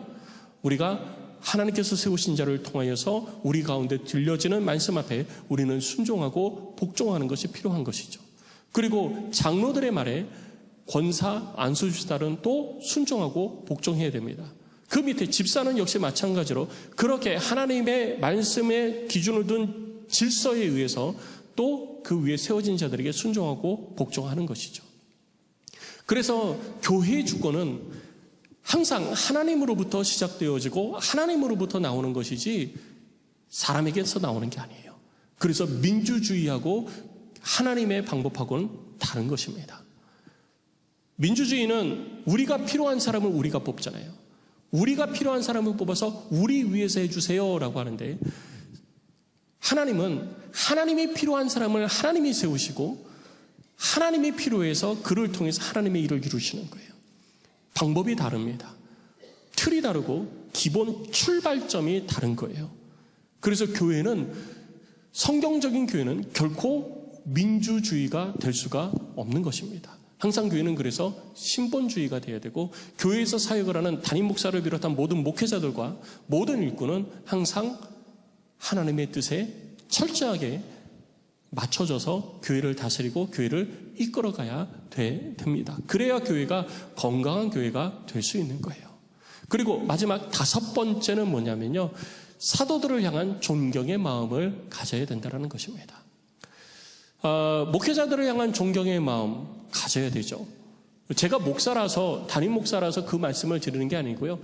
우리가 하나님께서 세우신 자를 통하여서 우리 가운데 들려지는 말씀 앞에 우리는 순종하고 복종하는 것이 필요한 것이죠. 그리고 장로들의 말에 권사, 안수주사들은 또 순종하고 복종해야 됩니다. 그 밑에 집사는 역시 마찬가지로 그렇게 하나님의 말씀의 기준을 둔 질서에 의해서 또 그 위에 세워진 자들에게 순종하고 복종하는 것이죠. 그래서 교회의 주권은 항상 하나님으로부터 시작되어지고 하나님으로부터 나오는 것이지 사람에게서 나오는 게 아니에요. 그래서 민주주의하고 하나님의 방법하고는 다른 것입니다. 민주주의는 우리가 필요한 사람을 우리가 뽑잖아요. 우리가 필요한 사람을 뽑아서 우리 위해서 해주세요라고 하는데 하나님은 하나님이 필요한 사람을 하나님이 세우시고 하나님이 필요해서 그를 통해서 하나님의 일을 이루시는 거예요. 방법이 다릅니다. 틀이 다르고 기본 출발점이 다른 거예요. 그래서 교회는 성경적인 교회는 결코 민주주의가 될 수가 없는 것입니다. 항상 교회는 그래서 신본주의가 되어야 되고 교회에서 사역을 하는 담임 목사를 비롯한 모든 목회자들과 모든 일꾼은 항상 하나님의 뜻에 철저하게 맞춰져서 교회를 다스리고 교회를 이끌어가야 됩니다. 그래야 교회가 건강한 교회가 될 수 있는 거예요. 그리고 마지막 5번째는 뭐냐면요. 사도들을 향한 존경의 마음을 가져야 된다는 것입니다. 목회자들을 향한 존경의 마음 가져야 되죠. 제가 목사라서 담임 목사라서 그 말씀을 드리는 게 아니고요.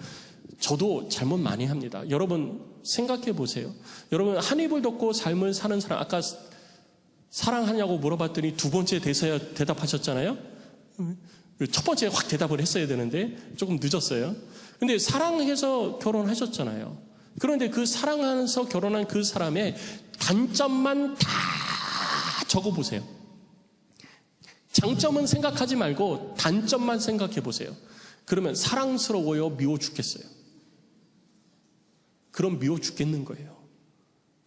저도 잘못 많이 합니다. 여러분 생각해 보세요. 여러분 한 입을 덮고 삶을 사는 사람 아까 사랑하냐고 물어봤더니 두 번째 대답하셨잖아요. 첫 번째 확 대답을 했어야 되는데 조금 늦었어요. 근데 사랑해서 결혼하셨잖아요. 그런데 그 사랑하면서 결혼한 그 사람의 단점만 다 적어보세요. 장점은 생각하지 말고 단점만 생각해 보세요. 그러면 사랑스러워요? 미워 죽겠어요? 그럼 미워 죽겠는 거예요.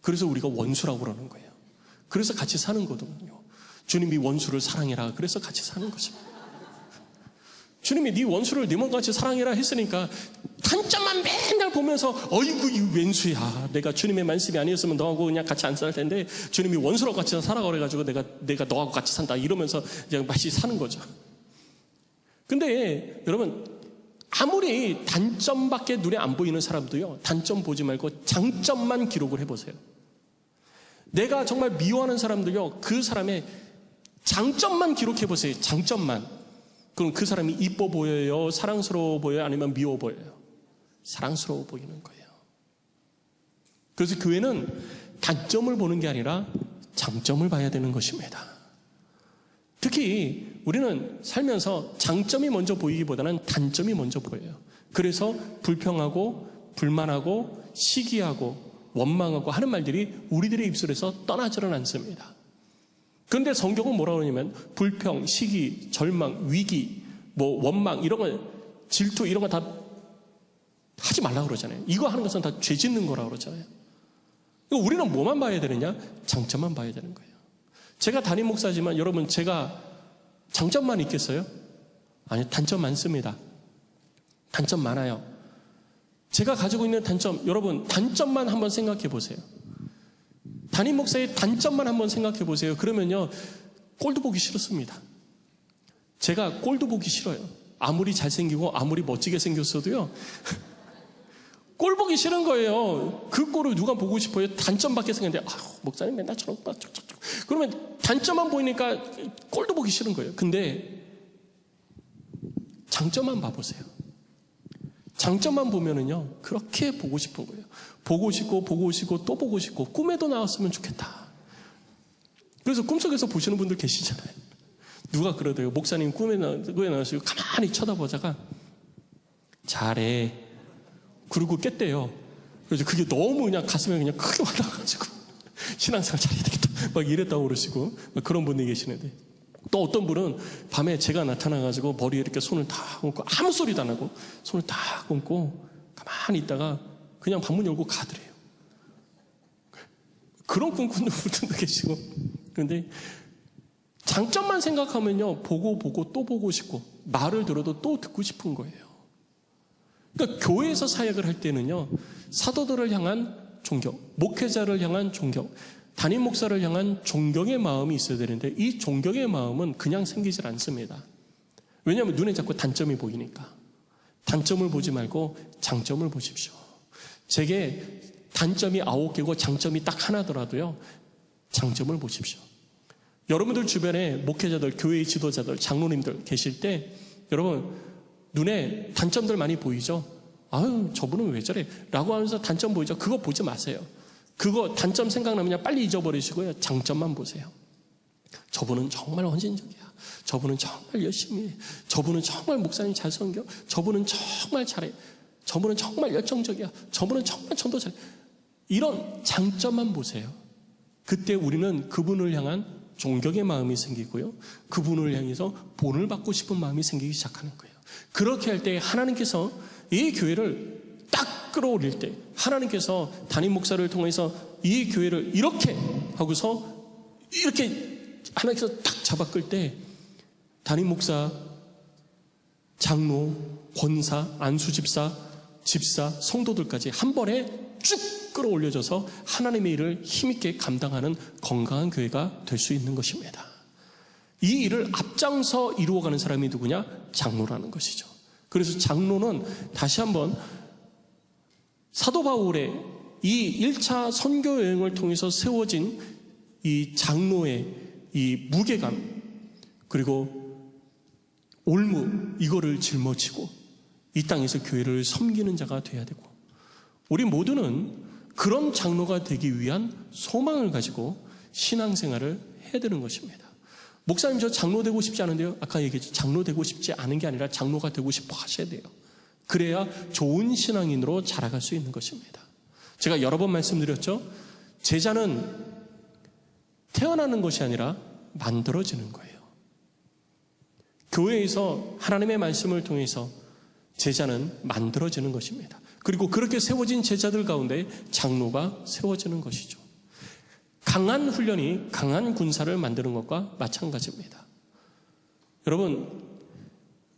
그래서 우리가 원수라고 그러는 거예요. 그래서 같이 사는 거거든요. 주님이 원수를 사랑해라. 그래서 같이 사는 거죠. 주님이 네 원수를 네 몸같이 사랑해라 했으니까 단점만 맨날 보면서 어이구 이 왼수야. 내가 주님의 말씀이 아니었으면 너하고 그냥 같이 안 살 텐데 주님이 원수라고 같이 살아가 그래가지고 내가 너하고 같이 산다 이러면서 그냥 맛이 사는 거죠. 근데 여러분 아무리 단점밖에 눈에 안 보이는 사람도요. 단점 보지 말고 장점만 기록을 해보세요. 내가 정말 미워하는 사람도요. 그 사람의 장점만 기록해보세요. 장점만. 그럼 그 사람이 이뻐 보여요? 사랑스러워 보여요? 아니면 미워 보여요? 사랑스러워 보이는 거예요. 그래서 교회는 단점을 보는 게 아니라 장점을 봐야 되는 것입니다. 특히 우리는 살면서 장점이 먼저 보이기보다는 단점이 먼저 보여요. 그래서 불평하고 불만하고 시기하고 원망하고 하는 말들이 우리들의 입술에서 떠나지는 않습니다. 그런데 성경은 뭐라고 하냐면 불평, 시기, 절망, 위기, 원망 이런 거 질투 이런 거 다 하지 말라고 그러잖아요. 이거 하는 것은 다 죄 짓는 거라고 그러잖아요. 우리는 뭐만 봐야 되느냐? 장점만 봐야 되는 거예요. 제가 담임 목사지만 여러분 제가 장점만 있겠어요? 아니요. 단점 많습니다. 단점 많아요. 제가 가지고 있는 단점 여러분 단점만 한번 생각해 보세요. 담임 목사의 단점만 한번 생각해 보세요. 그러면요. 꼴도 보기 싫습니다. 제가 꼴도 보기 싫어요. 아무리 잘생기고 아무리 멋지게 생겼어도요. 꼴 보기 싫은 거예요. 그 꼴을 누가 보고 싶어요? 단점밖에 생겼는데 목사님 맨날 저런 그러면 단점만 보이니까 꼴도 보기 싫은 거예요. 근데 장점만 봐보세요. 장점만 보면은요 그렇게 보고 싶은 거예요. 보고 싶고 또 보고 싶고 꿈에도 나왔으면 좋겠다. 그래서 꿈속에서 보시는 분들 계시잖아요. 누가 그러대요. 목사님 꿈에 나와서 가만히 쳐다보다가 잘해. 그러고 깼대요. 그래서 그게 너무 그냥 가슴에 그냥 크게 와닿아가지고 신앙생활 잘해야 되겠다 막 이랬다고 그러시고 그런 분이 계시는데, 또 어떤 분은 밤에 제가 나타나가지고 머리에 이렇게 손을 다 얹고 아무 소리도 안 하고 손을 다 얹고 가만히 있다가 그냥 방문 열고 가더래요. 그런 꿈꾸는 분들도 계시고. 그런데 장점만 생각하면요, 보고 또 보고 싶고 말을 들어도 또 듣고 싶은 거예요. 그러니까 교회에서 사역을 할 때는요, 사도들을 향한 존경, 목회자를 향한 존경, 담임 목사를 향한 존경의 마음이 있어야 되는데, 이 존경의 마음은 그냥 생기질 않습니다. 왜냐하면 눈에 자꾸 단점이 보이니까. 단점을 보지 말고 장점을 보십시오. 제게 단점이 9개고 장점이 딱 하나더라도요, 장점을 보십시오. 여러분들 주변에 목회자들, 교회의 지도자들, 장로님들 계실 때 여러분 눈에 단점들 많이 보이죠? 아유, 저분은 왜 저래? 라고 하면서 단점 보이죠? 그거 보지 마세요. 그거 단점 생각나면 그냥 빨리 잊어버리시고요, 장점만 보세요. 저분은 정말 헌신적이야. 저분은 정말 열심히 해. 저분은 정말 목사님 잘 섬겨. 저분은 정말 잘해. 저분은 정말 열정적이야. 저분은 정말 전도 잘해. 이런 장점만 보세요. 그때 우리는 그분을 향한 존경의 마음이 생기고요, 그분을 향해서 본을 받고 싶은 마음이 생기기 시작하는 거예요. 그렇게 할 때 하나님께서 이 교회를 딱 끌어올릴 때, 하나님께서 담임 목사를 통해서 이 교회를 이렇게 하고서 이렇게 하나님께서 딱 잡아 끌 때, 담임 목사, 장로, 권사, 안수집사, 집사, 성도들까지 한 번에 쭉 끌어올려져서 하나님의 일을 힘있게 감당하는 건강한 교회가 될 수 있는 것입니다. 이 일을 앞장서 이루어가는 사람이 누구냐? 장로라는 것이죠. 그래서 장로는 다시 한번 사도 바울의 이 1차 선교 여행을 통해서 세워진 이 장로의 이 무게감, 그리고 올무, 이거를 짊어지고 이 땅에서 교회를 섬기는 자가 되어야 되고, 우리 모두는 그런 장로가 되기 위한 소망을 가지고 신앙생활을 해야 되는 것입니다. 목사님, 저 장로 되고 싶지 않은데요. 아까 얘기했죠. 장로 되고 싶지 않은 게 아니라 장로가 되고 싶어 하셔야 돼요. 그래야 좋은 신앙인으로 자라갈 수 있는 것입니다. 제가 여러 번 말씀드렸죠. 제자는 태어나는 것이 아니라 만들어지는 거예요. 교회에서 하나님의 말씀을 통해서 제자는 만들어지는 것입니다. 그리고 그렇게 세워진 제자들 가운데 장로가 세워지는 것이죠. 강한 훈련이 강한 군사를 만드는 것과 마찬가지입니다. 여러분,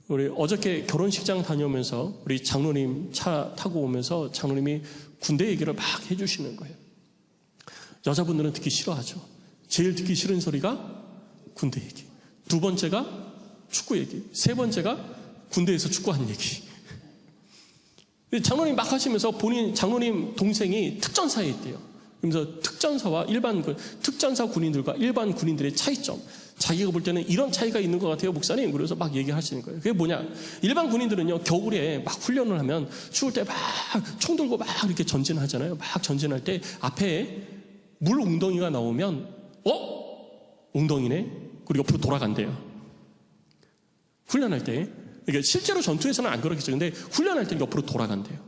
우리 어저께 결혼식장 다녀오면서 우리 장로님 차 타고 오면서 장로님이 군대 얘기를 막 해주시는 거예요. 여자분들은 듣기 싫어하죠. 제일 듣기 싫은 소리가 군대 얘기, 두 번째가 축구 얘기, 세 번째가 군대에서 축구한 얘기. 장로님 막 하시면서 본인 장로님 동생이 특전사에 있대요. 그러면서 특전사와 특전사 군인들과 일반 군인들의 차이점, 자기가 볼 때는 이런 차이가 있는 것 같아요, 목사님. 그래서 막 얘기하시는 거예요. 그게 뭐냐? 일반 군인들은요, 겨울에 막 훈련을 하면 추울 때 막 총 들고 막 이렇게 전진하잖아요. 막 전진할 때 앞에 물 웅덩이가 나오면 웅덩이네? 그리고 옆으로 돌아간대요. 훈련할 때. 그러니까 실제로 전투에서는 안 그렇겠죠. 근데 훈련할 때 옆으로 돌아간대요.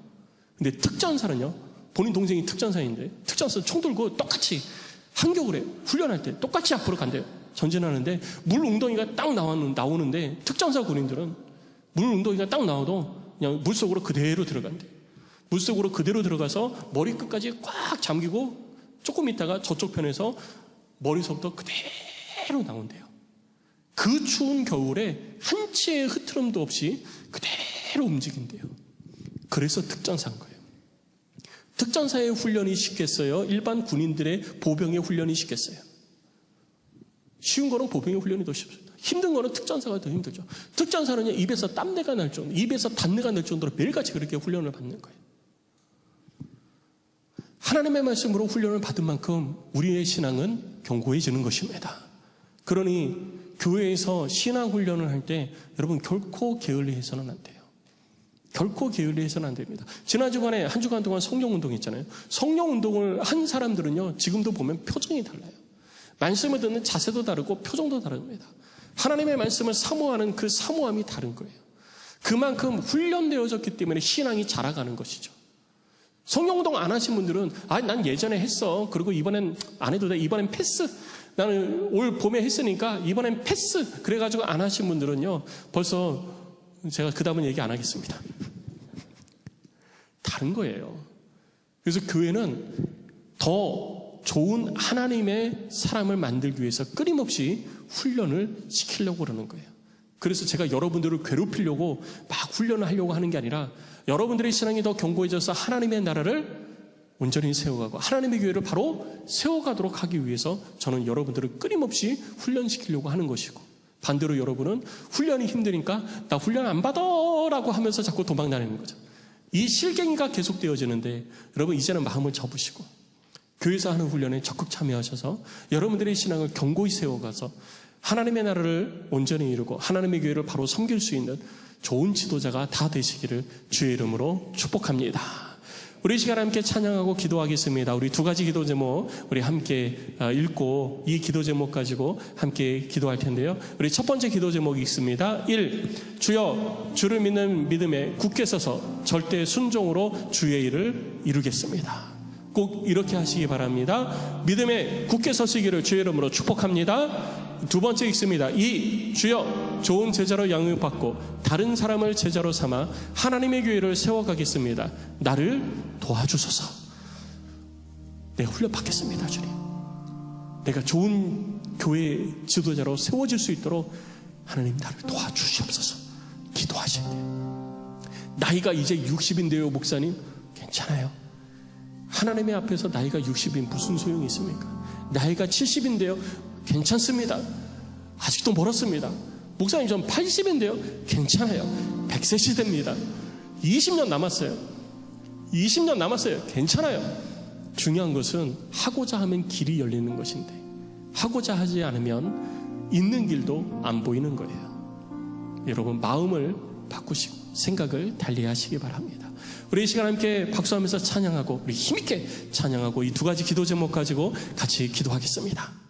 근데 특전사는요, 본인 동생이 특전사인데 특전사 총 들고 똑같이 한겨울에 훈련할 때 똑같이 앞으로 간대요. 전진하는데 물 웅덩이가 딱 나오는데 특전사 군인들은 물 웅덩이가 딱 나와도 그냥 물속으로 그대로 들어간대요. 물속으로 그대로 들어가서 머리끝까지 꽉 잠기고 조금 있다가 저쪽 편에서 머리속도 그대로 나온대요. 그 추운 겨울에 한치의 흐트럼도 없이 그대로 움직인대요. 그래서 특전사인 거예요. 특전사의 훈련이 쉽겠어요? 일반 군인들의 보병의 훈련이 쉽겠어요? 쉬운 거는 보병의 훈련이 더 쉽습니다. 힘든 거는 특전사가 더 힘들죠. 특전사는요, 입에서 땀내가 날 정도, 입에서 단내가 날 정도로 매일같이 그렇게 훈련을 받는 거예요. 하나님의 말씀으로 훈련을 받은 만큼 우리의 신앙은 견고해지는 것입니다. 그러니 교회에서 신앙 훈련을 할 때 여러분 결코 게을리해서는 안 돼요. 결코 게을리해서는 안 됩니다. 지난 주간에 한 주간 동안 성령운동 했잖아요. 성령운동을 한 사람들은요, 지금도 보면 표정이 달라요. 말씀을 듣는 자세도 다르고 표정도 다릅니다. 하나님의 말씀을 사모하는 그 사모함이 다른 거예요. 그만큼 훈련되어졌기 때문에 신앙이 자라가는 것이죠. 성령운동 안 하신 분들은 난 예전에 했어. 그리고 이번엔 안 해도 돼. 이번엔 패스. 나는 올 봄에 했으니까 이번엔 패스. 그래가지고 안 하신 분들은요. 벌써 제가 그 다음은 얘기 안 하겠습니다. 다른 거예요. 그래서 교회는 더 좋은 하나님의 사람을 만들기 위해서 끊임없이 훈련을 시키려고 그러는 거예요. 그래서 제가 여러분들을 괴롭히려고 막 훈련을 하려고 하는 게 아니라 여러분들의 신앙이 더 견고해져서 하나님의 나라를 온전히 세워가고 하나님의 교회를 바로 세워가도록 하기 위해서 저는 여러분들을 끊임없이 훈련시키려고 하는 것이고, 반대로 여러분은 훈련이 힘드니까 나 훈련 안 받아 라고 하면서 자꾸 도망다니는 거죠. 이 실갱이가 계속되어지는데 여러분 이제는 마음을 접으시고 교회에서 하는 훈련에 적극 참여하셔서 여러분들의 신앙을 견고히 세워가서 하나님의 나라를 온전히 이루고 하나님의 교회를 바로 섬길 수 있는 좋은 지도자가 다 되시기를 주의 이름으로 축복합니다. 우리 시간 함께 찬양하고 기도하겠습니다. 우리 두 가지 기도 제목 우리 함께 읽고 이 기도 제목 가지고 함께 기도할 텐데요. 우리 첫 번째 기도 제목이 있습니다. 1. 주여 주를 믿는 믿음에 굳게 서서 절대 순종으로 주의 일을 이루겠습니다. 꼭 이렇게 하시기 바랍니다. 믿음에 굳게 서시기를 주의 이름으로 축복합니다. 두 번째 읽습니다. 2. 주여 좋은 제자로 양육받고 다른 사람을 제자로 삼아 하나님의 교회를 세워가겠습니다. 나를 도와주소서. 내가 훈련받겠습니다. 주님, 내가 좋은 교회 지도자로 세워질 수 있도록 하나님 나를 도와주시옵소서. 기도하시는데요. 나이가 이제 60인데요 목사님. 괜찮아요. 하나님의 앞에서 나이가 60이 무슨 소용이 있습니까? 나이가 70인데요 괜찮습니다. 아직도 멀었습니다. 목사님 전 80인데요 괜찮아요. 100세 시대입니다. 20년 남았어요. 20년 남았어요. 괜찮아요. 중요한 것은 하고자 하면 길이 열리는 것인데 하고자 하지 않으면 있는 길도 안 보이는 거예요. 여러분 마음을 바꾸시고 생각을 달리하시기 바랍니다. 우리 이 시간 함께 박수하면서 찬양하고 우리 힘있게 찬양하고 이 두 가지 기도 제목 가지고 같이 기도하겠습니다.